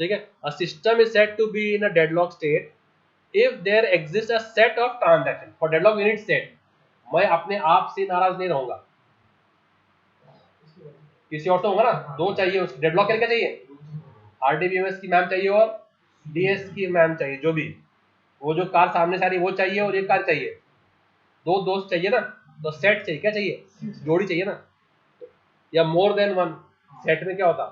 A: ठीक है, a system is said to be in a deadlock state if there exist a set of transaction. For deadlock unit set, मैं अपने आप से नाराज नहीं रहूंगा, किसी और से होगा ना, दो चाहिए उसको। डेडलॉक क्या चाहिए, आरडीबीएमएस की मैम चाहिए और डीएस की मैम चाहिए, जो भी वो जो कार सामने से आ रही है वो चाहिए और एक कार चाहिए, दो दोस्त चाहिए ना, तो सेट चाहिए, क्या चाहिए, जोड़ी चाहिए ना, या मोर देन वन। सेट में क्या होता,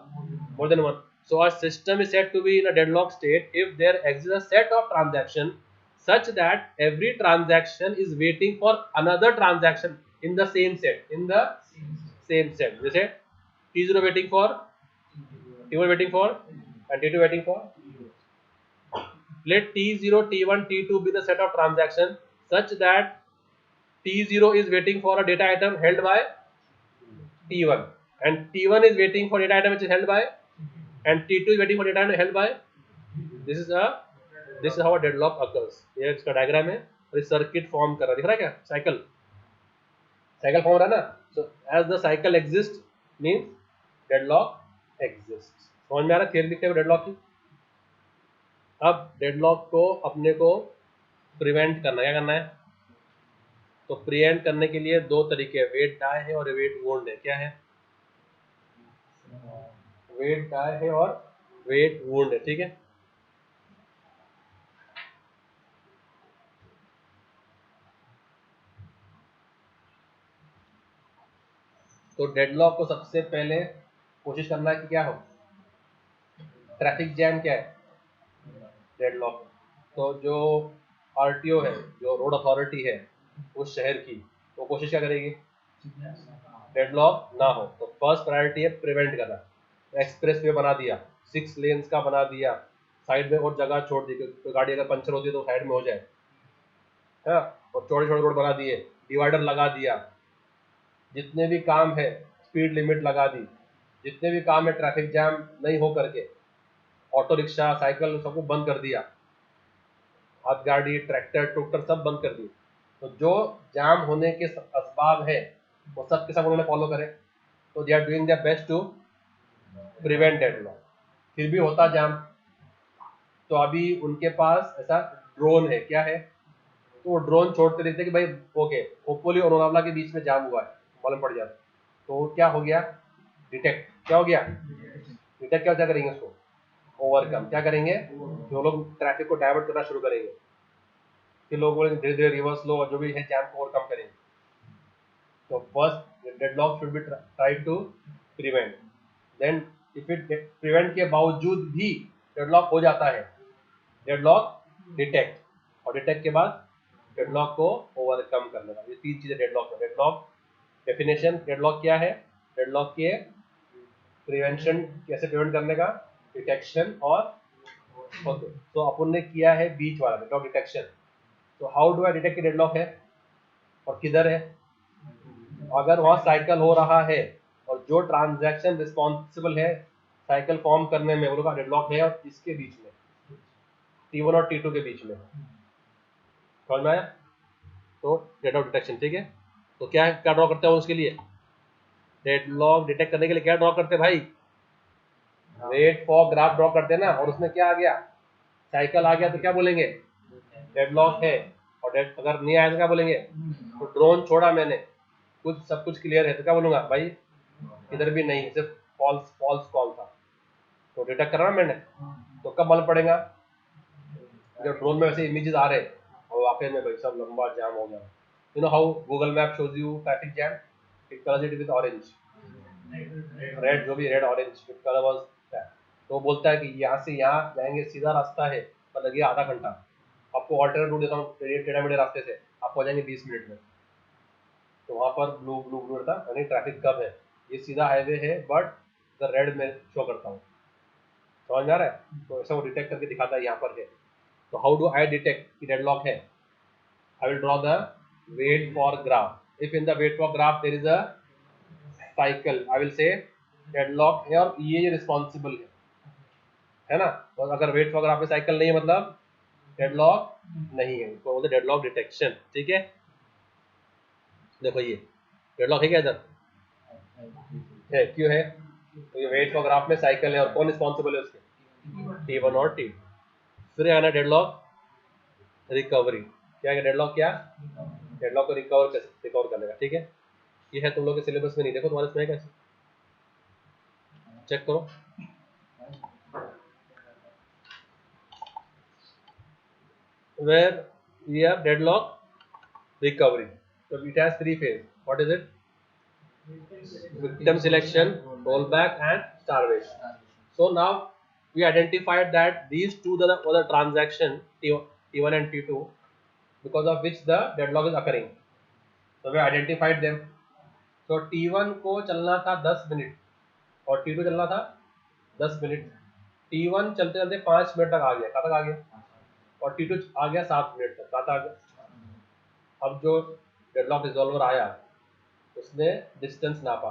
A: more than one. So a system is said to be in a deadlock state if there exists a set of transaction such that every transaction is waiting for another transaction in the same set, in the same set. जैसे T0 waiting for, T1 waiting for and T2 waiting for. Let T0, T1, T2 be the set of transaction such that T0 is waiting for a data item held by T1 and T1 is waiting for data item which is held by, and T2 is waiting for data item held by. This is how a deadlock occurs. ये इसका diagram है और इस circuit form कर रहा है, दिख रहा है क्या, साइकिल साइकिल फॉर्म रहा है ना। So as the cycle exist means deadlock exist. समझ में आ रहा है थियरी लिखते हुए डेडलॉक की। अब डेडलॉक को अपने को प्रिवेंट करना, क्या करना है, तो प्रिवेंट करने के लिए दो तरीके हैं, वेट डाई है और वेट वोल्ड है। क्या है, वेट डाई है और वेट वुंड है। ठीक है, तो डेडलॉक को सबसे पहले कोशिश करना है कि क्या हो, ट्रैफिक जैम क्या है, डेडलॉक। तो जो आरटीओ है, जो रोड अथॉरिटी है उस शहर की, वो कोशिश क्या करेगी, डेडलॉक ना हो। तो फर्स्ट प्रायोरिटी है प्रिवेंट करना। एक्सप्रेस वे बना दिया, 6 लेन्स का बना दिया, साइड में और जगह छोड़ दी, तो गाड़ी अगर पंचर होती है तो साइड में हो जाए, है, और छोटे छोटे रोड बना दिए, डिवाइडर लगा दिया, जितने भी काम है स्पीड लिमिट लगा दी, जितने भी काम है ट्रैफिक जैम नहीं हो करके, ऑटो रिक्शा साइकिल सबको बंद कर दिया, हाथ गाड़ी ट्रैक्टर ट्रैक्टर सब बंद कर दिए। तो जो जाम होने के असबाब है वो सब के सब उन्होंने फॉलो करे, तो they are doing their best to prevent deadlock. फिर भी होता जाम, तो अभी उनके पास ऐसा ड्रोन है, क्या है, तो वो ड्रोन छोड़ते रहते कि भाई ओके होपफुली और लोनावला के बीच में जाम हुआ है, मालूम पड़ जाता, तो क्या हो गया, डिटेक्ट, क्या हो गया, डिटेक्ट क्या करेंगे उसको, ओवरकम क्या करेंगे, जो लोग ट्रैफिक को डाइवर्ट करना शुरू करेंगे, फिर लोग बोलेंगे धीरे धीरे रिवर्स लो और जो भी है जैम को ओवरकम करेंगे। तो first deadlock should be try to prevent, then if it prevent के बावजूद भी डेडलॉक हो जाता है, डेडलॉक डिटेक्ट, और डिटेक्ट के बाद डेडलॉक को ओवरकम करने का। ये तीन चीजें डेडलॉक है। डेडलॉक डेफिनेशन, डेडलॉक क्या है, डेडलॉक के प्रिवेंशन, कैसे प्रिवेंट करने का, डिटेक्शन और ओके। तो अपन ने किया है बीच वाला डेडलॉक डिटेक्शन। तो how do I detect deadlock है और किधर है, अगर वहाँ साइकिल हो रहा है और जो ट्रांजैक्शन रिस्पॉन्सिबल है साइकिल फॉर्म करने में वो लोग का डेडलॉक है और इसके बीच में T1 और T2 के बीच में, समझ में आया, तो डेडलॉक डिटेक्शन। ठीक है, तो क्या ड्रॉ करते हैं उसके लिए, डेडलॉक डिटेक्ट करने के लिए क्या ड्रॉ करते हैं भाई, वेट फॉर ग्राफ ड्रॉ करते हैं ना, और उसमें क्या आ गया, साइकिल आ गया, तो क्या बोलेंगे, डेडलॉक है, और अगर नहीं आया तो क्या बोलेंगे, तो ड्रोन छोड़ा मैंने, कुछ सब कुछ क्लियर है, तो क्या बोलूंगा भाई इधर भी नहीं, सिर्फ फॉल्स फॉल्स कॉल था, तो डिटेक्ट करा ना मैंने। तो कब मालूम पड़ेगा, जब ड्रोन में वैसे इमेजेस आ रहे और आखिर में भाई सब लंबा जाम हो गया। You know how Google map shows you traffic jam, it colours it with orange, red, जो भी red orange colour was that. तो बोलता है कि यहाँ से यहाँ जाएंगे, सीधा रास्ता है पर लगे आधा घंटा, आपको ऑल्टरनेट रूट देता हूँ टेढ़े मेढ़े रास्ते से, आप हो जाएंगे 20 मिनट में। तो वहाँ पर ब्लू ब्लू ब्लू रहता यानी ट्रैफिक कब है, ये सीधा हाईवे है बट द रेड में शो करता हूँ, समझ में आ रहा है। तो ऐसा वो डिटेक्ट करके दिखाता है यहाँ पर है। तो हाउ डू आई डिटेक्ट कि डेडलॉक है, I will draw the wait for graph, if in the wait for graph there is a cycle, I will say deadlock है और ये रिस्पॉन्सिबल है ना। तो अगर वेट फॉर ग्राफ में साइकिल नहीं है मतलब डेडलॉक नहीं है, इसको बोलते डेडलॉक डिटेक्शन। ठीक है, देखो ये डेडलॉक है क्या इधर है, क्यों है? तो ये वेट का ग्राफ में साइकिल है और कौन रिस्पॉन्सिबल है उसके? T1 और T2। फिर आना डेडलॉक रिकवरी। क्या है डेडलॉक? क्या डेडलॉक को रिकवर करने का। ठीक है, ये है तुम लोग के सिलेबस में नहीं, देखो तुम्हारे इसमें है कैसे, चेक करो। Where we have deadlock recovery, so it has three phases. What is it? Victim selection, rollback and starvation. So now we identified that these two were the transaction T1 and T2 because of which the deadlock is occurring. So we identified them. So T1 को चलना था 10 minute और T2 चलना था 10 minute. T1 चलते चलते 5 minute तक आ गया, कहाँ तक आ गया? और T2 आ गया 7 मिनट तक, कहाँ तक आ गया? अब जो डेडलॉक रिजॉल्वर आया उसने डिस्टेंस नापा,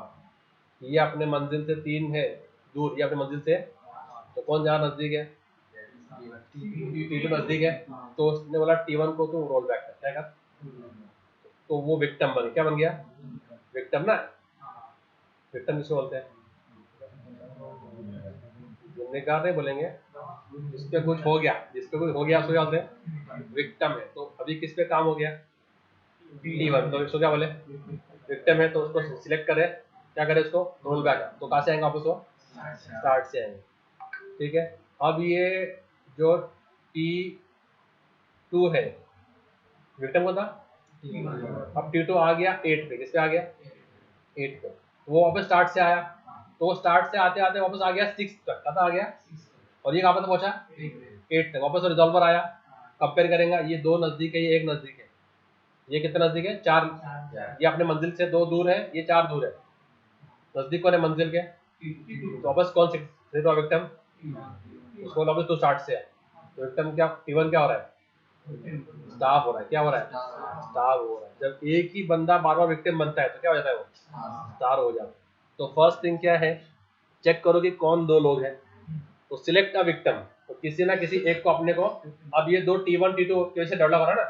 A: ये अपने मंजिल से 3 है दूर, ये अपने मंजिल से, तो कौन ज़्यादा नज़दीक है? T2 नज़दीक है। तो उसने बोला T1 को तो रोल बैक कर, क्या कर? तो वो विक्टिम बन, क्या बन गया? विक्टिम ना। विक्टिम किसको बोलते हैं? जिम्मेदार नहीं बोलेंगे, जिसपे कुछ हो गया, जिसपे कुछ हो गया उसको क्या बोलते हैं? विक्टिम है। तो अभी किस पे काम हो गया? T1, तो इसको क्या बोले? विक्टिम है। तो उसको सिलेक्ट करे, क्या करे? उसको रोल बैक। तो कहाँ से आएंगे वापस? वो स्टार्ट से आएंगे। ठीक है, अब ये जो T2 है विक्टिम को था, अब T2 आ गया 8 पे, किस पे आ गया? 8 पे। वो वापस स्टार्ट से आया, तो वो स्टार्ट से आते आते वापस आ गया 6 तक, कहाँ आ गया? और ये कहाँ पर पहुंचा? 8 तक। वापस रिजॉल्वर आया, कंपेयर करेंगे, ये 2 नजदीक है, ये 1 नजदीक है। ये कितना नजदीक है? 4। ये अपने मंजिल से 2 दूर है, ये 4 दूर है। नजदीक कौन है मंजिल के? तो वापस कौन से विक्टिम? उसको वापस तो स्टार्ट से है। तो विक्टिम क्या, T1 क्या हो रहा है? स्टाफ हो रहा है। क्या हो रहा है? स्टार हो रहा है। जब एक ही बंदा बार बार विक्टिम बनता है तो क्या हो जाता है? वो स्टार हो जाता है। तो फर्स्ट थिंग क्या है, चेक करो कि कौन 2 लोग हैं। तो सिलेक्ट अ विक्टिम, तो किसी ना किसी एक को अपने को, अब ये 2 T1 T2 की वजह से डेवलप हो रहा है ना,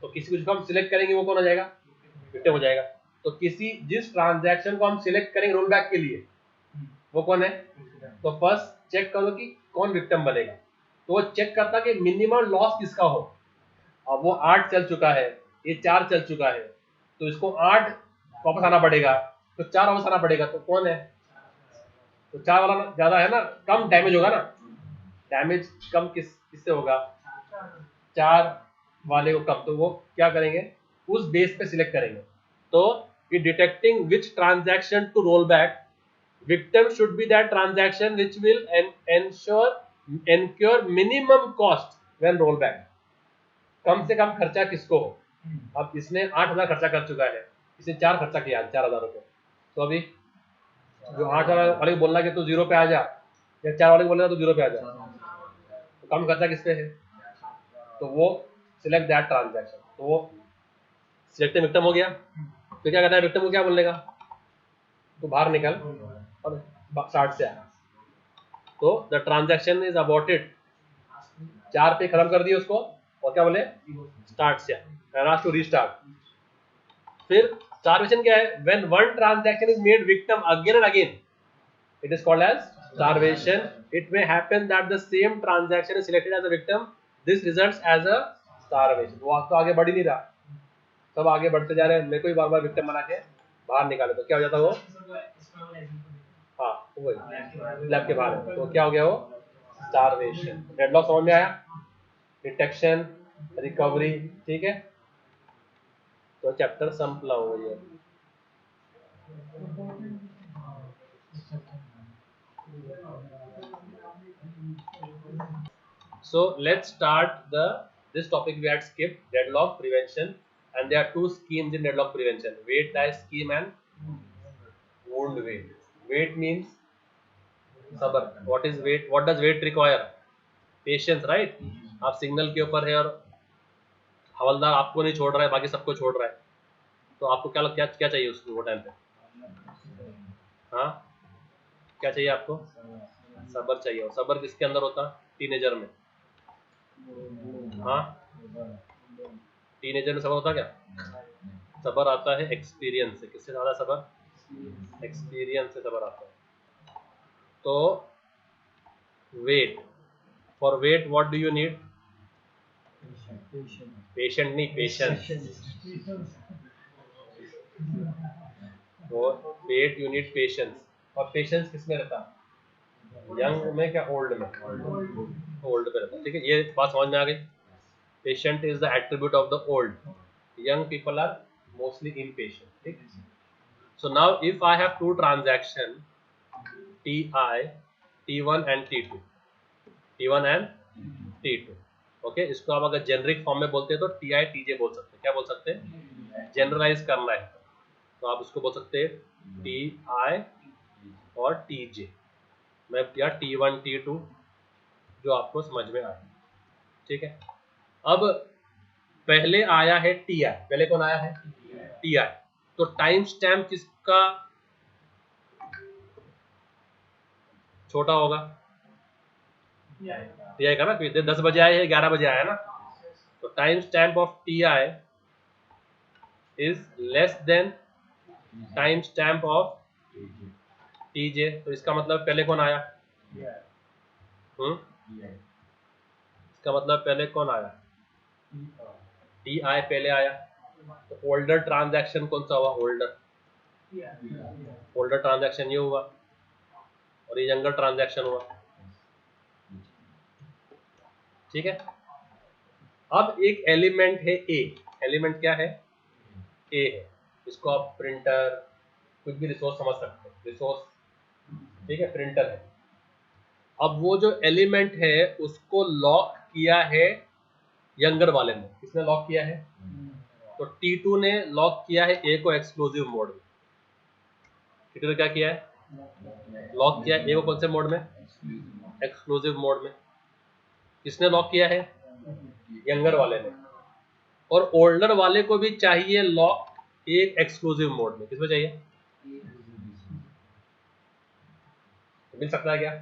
A: तो किसी को हम सिलेक्ट करेंगे वो कौन हो जाएगा? विक्टिम हो जाएगा। तो जिस ट्रांजैक्शन को हम सिलेक्ट करेंगे रोल बैक के लिए वो कौन है? तो फर्स्ट चेक करो कि कौन विक्टिम बनेगा। तो वो चेक करता कि मिनिमम लॉस किसका हो। अब वो 8 चल चुका है, ये 4 चल चुका है, तो इसको 8 वापस आना पड़ेगा, तो 4 वापस आना पड़ेगा। तो कौन है? तो 4 वाला ज्यादा है ना, कम डैमेज होगा ना। डैमेज कम किससे होगा? 4 वाले को कम। तो वो क्या करेंगे, उस बेस पे सिलेक्ट करेंगे। तो ये detecting which transaction to roll back, victim should be that transaction which will incur minimum cost when roll back। कम से कम खर्चा किसको हो? अब इसने 8,000 खर्चा कर चुका है, इसने 4 खर्चा किया 4,000 रुपये। तो अभी जो 8,000 वाले को बोलना कि तू 0 पे आ जा, या 4 वाले को बोलेगा तू 0 पे आ जा, तो कम खर्चा किस पे है? तो वो सिलेक्ट दैट ट्रांजैक्शन। तो वो सिलेक्टिव विक्टिम हो गया। तो क्या करना है विक्टिम को? क्या बोलने का? तो बाहर निकल और स्टार्ट से आ। तो द ट्रांजैक्शन इज अबॉर्टेड, 4 पे खत्म कर दिए उसको, और क्या बोले? स्टार्ट से टू रीस्टार्ट। फिर स्टारवेशन क्या है? When one transaction is made victim again and again, it is called as starvation. It may happen that the same transaction is selected as a victim, this results as a starvation. वो तो आगे बढ़ ही नहीं रहा, सब आगे बढ़ते जा रहे हैं, मेरे को ही बार बार विक्टिम बना के बाहर निकाले, तो क्या हो जाता वो? हाँ वही लैब के बाहर है। तो क्या हो गया वो? स्टारवेशन। डेडलॉक समझ में आया? डिटेक्शन, रिकवरी, ठीक है। तो चैप्टर संपला हो गया। So let's start this topic we had skipped, deadlock prevention, and there are 2 schemes in deadlock prevention: weight tie scheme and wound weight. Weight means sabar. What is weight? What does weight require? Patience, right? आप signal के ऊपर है और हवलदार आपको नहीं छोड़ रहा है, बाकी सबको छोड़ रहा है, तो आपको क्या क्या चाहिए उसको वो टाइम पे? हाँ, क्या चाहिए आपको? सबर चाहिए। और सबर किसके अंदर होता? टीनेजर में। हाँ, टीनेजर में सबर होता क्या? सबर आता है एक्सपीरियंस से। किससे ज्यादा सबर? एक्सपीरियंस से सबर आता है। तो wait, for wait what do you need? Patient नहीं, patience. For wait you need patience. और पेशेंस किसमें रहता? यंग में क्या ओल्ड में? ओल्ड पे रहता है। ठीक है, ये बात समझ में आ गई। Patient is the attribute of the old, young people are mostly impatient. ठीक, so now if I have two transaction ti, t1 and t2, t1 and t2, okay, इसको आप अगर जेनरिक फॉर्म में बोलते हैं तो ti tj बोल सकते हैं। क्या बोल सकते हैं? जनरलाइज करना है तो आप उसको बोल सकते हैं ti और tj। मैं किया t1 t2 जो आपको समझ में आया। ठीक है, अब पहले आया है ti। पहले कौन आया है? ti। तो टाइम स्टैम्प किसका छोटा होगा? ti का ना, 10 बजे आया है 11 बजे आया ना, तो time stamp of ti is less then time stamp of tj। तो इसका मतलब पहले कौन आया? इसका मतलब पहले कौन आया? ti पहले आया। तो ओल्डर ट्रांजैक्शन कौन सा हुआ? ओल्डर ट्रांजैक्शन ये हुआ और ये यंगर ट्रांजैक्शन हुआ। ठीक है, अब एक एलिमेंट है ए। एलिमेंट क्या है? ए है। इसको आप प्रिंटर, कुछ भी रिसोर्स समझ सकते हैं, रिसोर्स। ठीक है, प्रिंटर है। अब वो जो एलिमेंट है उसको लॉक किया है यंगर वाले ने। किसने लॉक किया है? तो T2 ने लॉक किया है ए को एक्सक्लूसिव मोड में। T2 ने क्या किया है? लॉक किया है ए को कौन से मोड में? एक्सक्लूसिव मोड में। किसने लॉक किया है? यंगर वाले ने। और ओल्डर वाले को भी चाहिए लॉक एक एक्सक्लूसिव मोड में। किसमें चाहिए? मिल सकता है क्या?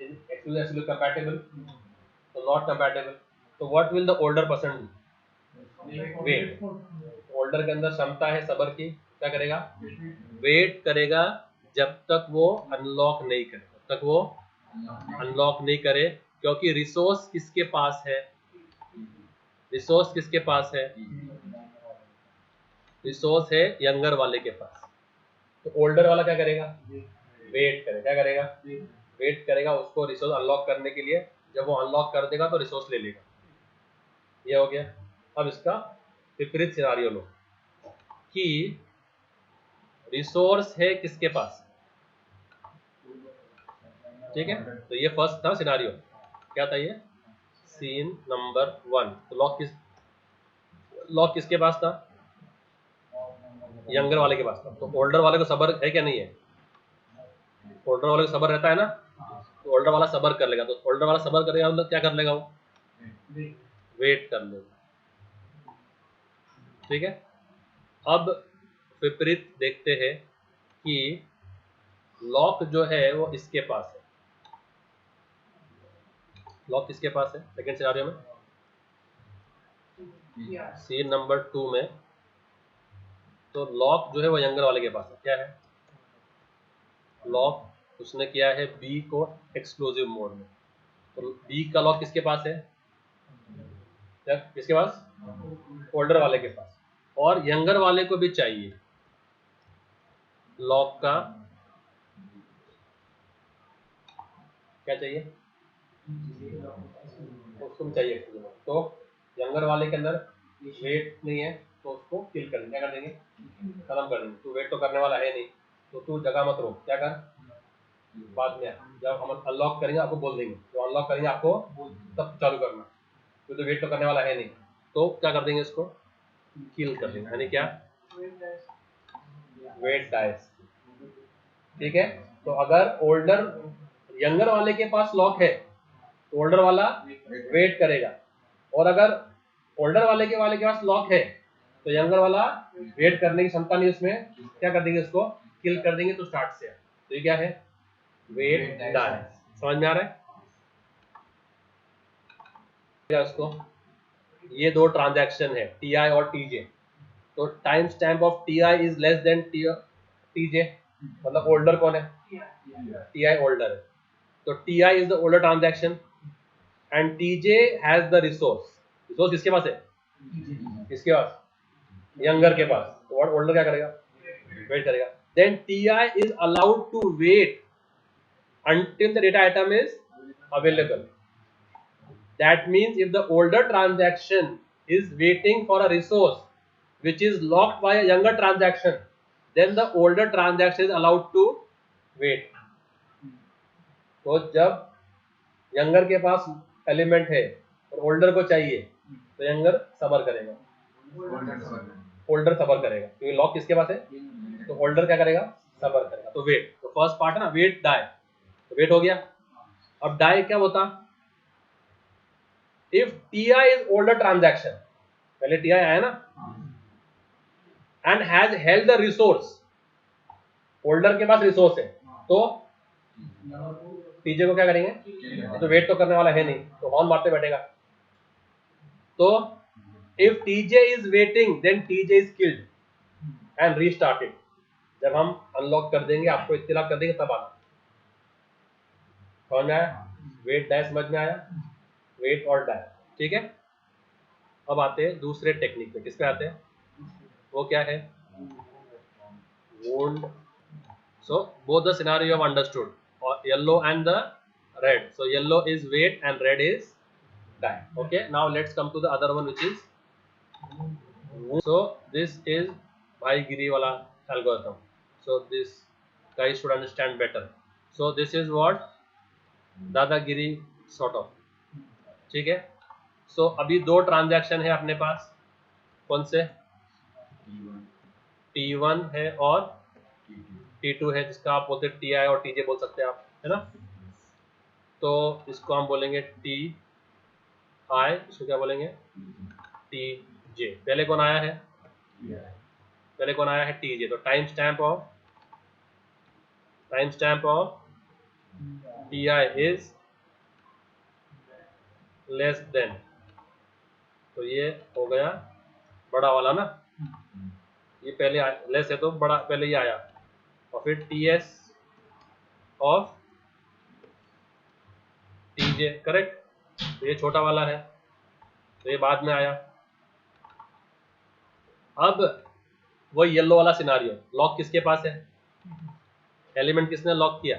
A: Exclusive compatible? तो नॉट कंपैटिबल। तो what will the older person do? Wait. Older के अंदर क्षमता है सबर की, क्या करेगा? वेट करेगा जब तक वो अनलॉक नहीं करे, तब तक वो अनलॉक नहीं करे। क्योंकि रिसोर्स किसके पास है? रिसोर्स किसके पास है? रिसोर्स है यंगर वाले के पास। तो ओल्डर वाला क्या करेगा? वेट करेगा। क्या करेगा? वेट करेगा उसको रिसोर्स अनलॉक करने के लिए। जब वो अनलॉक कर देगा तो रिसोर्स ले लेगा। ये हो गया। अब इसका विपरीत सिनारियो लो कि रिसोर्स है किसके पास? ठीक है, तो ये फर्स्ट था सिनारियो। क्या था ये? Scene number 1। तो लॉक किसके पास था? यंगर वाले के पास था। तो ओल्डर वाले को सबर है क्या? नहीं है। ओल्डर वाले को सबर रहता है ना, तो ओल्डर वाला सबर कर लेगा। तो ओल्डर वाला सबर करेगा मतलब क्या कर लेगा? वो वेट कर लेगा। ठीक है, अब विपरीत देखते हैं कि लॉक जो है वो इसके पास है। लॉक किसके पास है सेकंड सिनारियो में? सीन नंबर 2 में। तो लॉक जो है वो यंगर वाले के पास है। क्या है? लॉक उसने किया है बी को एक्सक्लूसिव मोड में। तो बी का लॉक किसके पास है? क्या किसके पास? ओल्डर वाले के पास। और यंगर वाले को भी चाहिए लॉक का, क्या चाहिए? उसको भी चाहिए। तो यंगर वाले के अंदर वेट नहीं है तो उसको किल कर देंगे। क्या कर देंगे? खत्म कर देंगे। तू वेट तो करने वाला है नहीं, तो तू जगह मत रोक। क्या कर? बाद में जब हम अनलॉक करेंगे आपको बोल देंगे। तो अनलॉक करेंगे आपको तब चालू करना। तो वेट तो करने वाला है नहीं, तो क्या कर देंगे? इसको किल कर देंगे। यानी क्या? Wait dies. ठीक है, तो अगर ओल्डर यंगर वाले के पास लॉक है तो ओल्डर वाला वेट करेगा। और अगर ओल्डर वाले के पास लॉक है तो यंगर वाला वेट करने की क्षमता नहीं उसमें। क्या कर देंगे? उसको किल कर देंगे। तो स्टार्ट से तो ये क्या है? Wait dies. समझ में आ रहा है? इसको, ये दो ट्रांजैक्शन है टी आई और टी जे, तो time stamp of T I is less than T J, मतलब ओल्डर कौन है? टी आई ओल्डर है, तो T I is the older transaction and T J has the resource किसके पास है? किसके पास? यंगर के पास। तो ओल्डर क्या करेगा? वेट करेगा। Then T I is allowed to wait until the data item is available. That means if the older transaction is waiting for a resource which is locked by a younger transaction, then the older transaction is allowed to wait. तो जब younger के पास element है और older को चाहिए तो younger सबर करेगा, ओल्डर सबर करेगा, क्योंकि लॉक किसके पास है? तो ओल्डर क्या करेगा? सबर करेगा। तो वेट, तो फर्स्ट पार्ट है ना, वेट डाई, तो वेट हो गया। अब डाई क्या होता? If T I is older transaction, पहले टी आई आया ना, and has held the resource, older के पास रिसोर्स है, तो टीजे को क्या करेंगे? तो वेट तो करने वाला है नहीं, तो हॉर्न मारते बैठेगा। तो if TJ is waiting then TJ is killed and restarted. जब हम अनलॉक कर देंगे, आपको इत्तला कर देंगे, तब आना। समझ में आया? वेट डाई समझ में आया? वेट और डाई, ठीक है। अब आते हैं दूसरे टेक्निक पे। किस पे आते हैं? वो क्या है? wound. So both the scenario you have understood, or yellow and the red. So yellow is wait and red is die. Okay, now let's come to the other one, which is wound. So this is Bhaigiri wala algorithm. So this guys should understand better. So this is what दादागिरी sort of, ठीक है। सो अभी दो transaction है अपने पास, कौन से? T1 है और T2 है, जिसका आप बोलते टी आई और टी जे बोल सकते हैं आप, है ना। तो इसको हम बोलेंगे टी आई, इसको क्या बोलेंगे? टी जे। पहले कौन आया है? पहले कौन आया है? T J. तो time stamp of T I is less then, तो ये हो गया बड़ा वाला ना, ये पहले लेस है तो बड़ा पहले ये आया, और फिर T S of T J, correct. तो ये छोटा वाला है, तो ये बाद में आया। अब वो येलो वाला सिनारियो, लॉक किसके पास है? एलिमेंट किसने लॉक किया?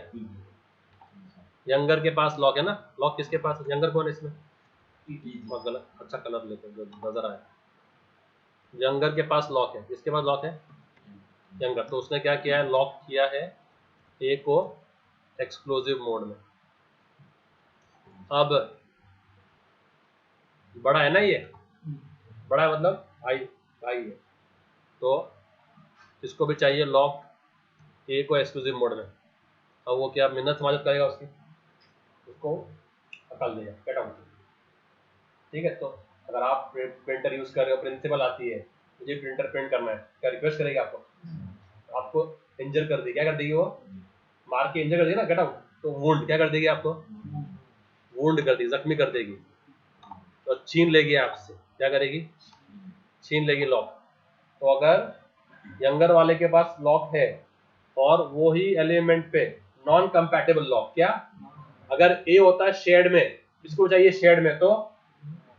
A: यंगर के पास लॉक है ना। लॉक किसके पास है? यंगर कौन है इसमें? बहुत गलत, अच्छा कलर लेते जो नजर आया। यंगर के पास लॉक है, किसके पास लॉक है? यंगर। तो उसने क्या किया है? लॉक किया है ए को एक्सक्लूसिव मोड में। अब बड़ा है ना, ये बड़ा है मतलब भाई है, तो इसको भी चाहिए लॉक ए को एक्सक्लूसिव मोड में। अब वो क्या मिन्नत समाजत करेगा उसकी? उसको हटाल देगा, गेट आउट, ठीक है। तो अगर आप प्रिंटर यूज कर रहे हो, प्रिंसिपल आती है, मुझे प्रिंटर प्रिंट करना है, क्या रिक्वेस्ट करेगी आपको इंजर कर देगी। क्या कर देगी? वो मार के इंजर कर देगी ना, गेट आउट। तो वुंड क्या कर देगी? आपको वुंड कर देगी, जख्मी कर देगी, तो छीन लेगी आपसे। क्या करेगी? छीन लेगी लॉक। तो अगर यंगर वाले के पास लॉक है और वो ही एलिमेंट पे नॉन कंपैटिबल लॉक, क्या अगर ए होता है शेयर्ड में, इसको चाहिए शेयर्ड में, तो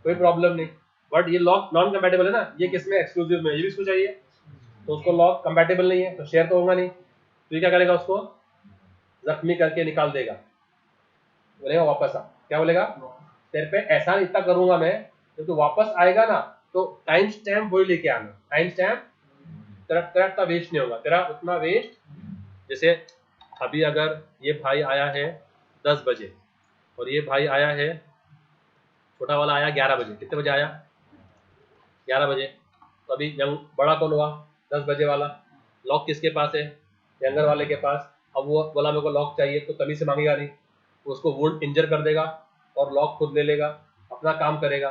A: कोई प्रॉब्लम नहीं। बट ये लॉक नॉन कंपैटिबल है ना, ये किसमें? एक्सक्लूसिव में, ये भी इसको चाहिए, तो उसको लॉक कंपैटिबल नहीं है, तो शेयर तो होगा नहीं। तो ये क्या करेगा? उसको जख्मी करके निकाल देगा, बोलेगा वापस आ। क्या बोलेगा? तेरे पे एहसान इतना करूंगा मैं, जब तू वापस आएगा ना, तो टाइम स्टैम्प वही लेके आना। टाइम स्टैम्प तेरा इतना वेस्ट नहीं होगा, तेरा उतना वेस्ट। जैसे अभी अगर ये भाई आया है 10 बजे और ये भाई आया है, छोटा वाला आया 11 बजे, कितने बजे आया? 11 बजे। तो अभी बड़ा कौन हुआ? 10 बजे वाला। लॉक किसके पास है? यंगर वाले के पास। अब वो बोला मेरे को लॉक चाहिए, तो तभी से मांगेगा नहीं, उसको वुंड इंजर कर देगा और लॉक खुद ले लेगा, अपना काम करेगा।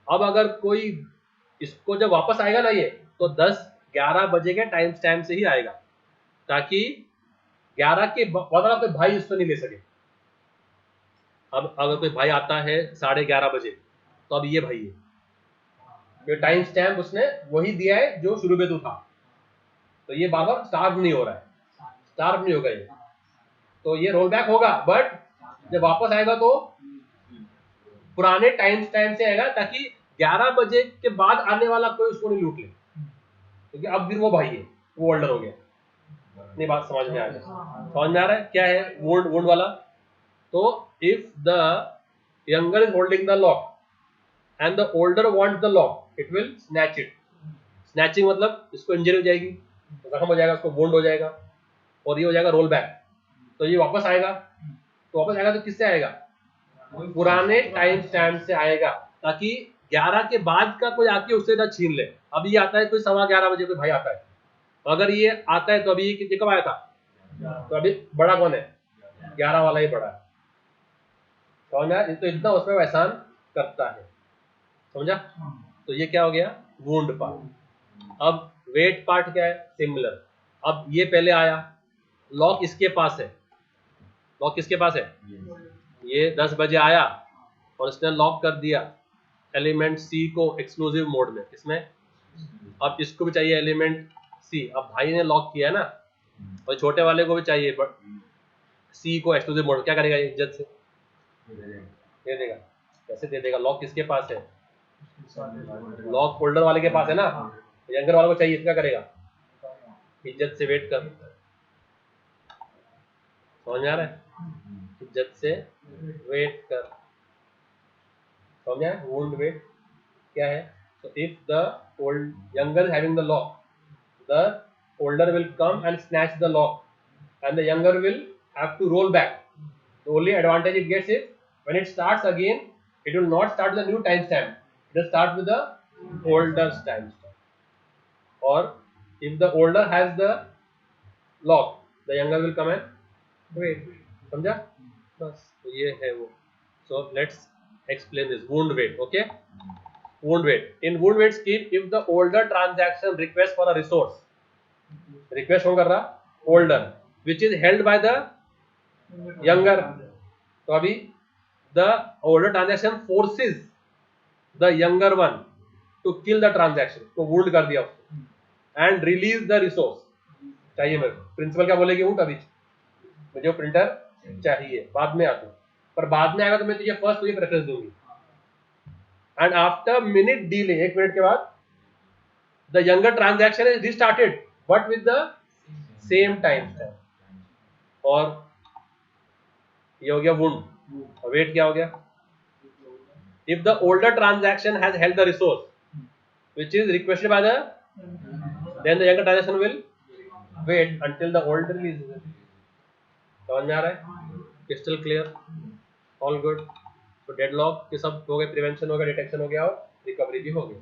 A: अब अगर कोई इसको जब वापस आएगा ना ये, तो 10-11 बजे के टाइम स्टैम्प से ही आएगा, ताकि 11 के बाद कोई भाई इसको नहीं ले सके। अब अगर कोई भाई आता है 11:30 बजे, तो अब ये भाई है, ये टाइम स्टैम्प उसने वही दिया है जो शुरू में तो था, तो ये बार बार स्टार्व नहीं हो रहा है, स्टार्व नहीं होगा ये, तो ये रोल बैक होगा, बट जब वापस आएगा तो पुराने टाइम स्टैम्प से आएगा, ताकि 11 बजे के बाद आने वाला कोई उसको नहीं लूट ले, क्योंकि अब फिर वो भाई है, वो होल्डर हो गया। इतनी बात समझ में आ गया? समझ में आ रहा है क्या है वोल्ड वोल्ड वाला? तो if the younger is holding the lock and the older wants the lock, it will snatch it. Snatching मतलब इसको इंजरी हो जाएगी, जख्म हो जाएगा, उसको वुंड हो जाएगा, और ये हो जाएगा रोल बैक, तो ये वापस आएगा। तो वापस आएगा तो किससे आएगा? पुराने टाइम स्टैम्प से आएगा, ताकि 11 के बाद का कोई आके उससे ना छीन ले। अभी ये आता है कोई 11:15 बजे कोई भाई आता है, अगर ये आता है तो अभी ये कब आया था? तो अभी बड़ा कौन है? 11 वाला ही बड़ा है। समझा? तो इतना उसमें एहसान करता है, समझा? तो ये क्या हो गया? Wound part. अब वेट पार्ट क्या है? सिमिलर। अब ये पहले आया, लॉक इसके पास है, लॉक किसके पास है? ये 10 बजे आया और इसने लॉक कर दिया एलिमेंट सी को एक्सक्लूसिव मोड में, इसमें अब इसको भी चाहिए एलिमेंट सी। अब भाई ने लॉक किया है ना, और छोटे वाले को भी चाहिए, बट सी को एक्सक्लूसिव मोड, क्या करेगा ये? इज्जत से दे देगा। कैसे दे देगा? लॉक किसके पास है? लॉक होल्डर वाले के पास है ना, यंगर वाले को चाहिए, क्या करेगा? इज्जत से वेट कर। समझ में आ रहा है? इज्जत से वेट कर। समझ में आया? वुंड वेट क्या है? So if the younger is having the lock, the older will come and snatch the lock, and the younger will have to roll back. The only advantage it gets is when it starts again, it will not start with the new timestamp. It will start with the older timestamp. Or if the older has the lock, the younger will come and wait. समझा? बस तो ये है वो. So let's explain this wound wait. Okay. Wound wait. In wound wait scheme, if the older transaction requests for a resource, request कौन कर रहा? Older, which is held by the younger. तो अभी the older transaction forces the younger one to kill the transaction. तो wound कर दिया उसको and release the resource. चाहिए मेरे को. प्रिंसिपल क्या बोलेगी? wound अभी मुझे प्रिंटर चाहिए, बाद में आता हूँ, पर बाद में आएगा तो मैं तुझे फर्स्ट तुझे प्रेफरेंस दूंगी. And after minute delay, 1 minute के बाद the younger transaction is restarted, but with the same time stamp. और ये हो गया wound, और wait क्या हो गया? If the older transaction has held the resource which is requested by the, then the younger transaction will wait until the older releases it. समझ में आ रहा है? Crystal clear? All good? तो डेडलॉक के सब हो गए, प्रिवेंशन हो गया, डिटेक्शन हो गया, और रिकवरी भी हो गई.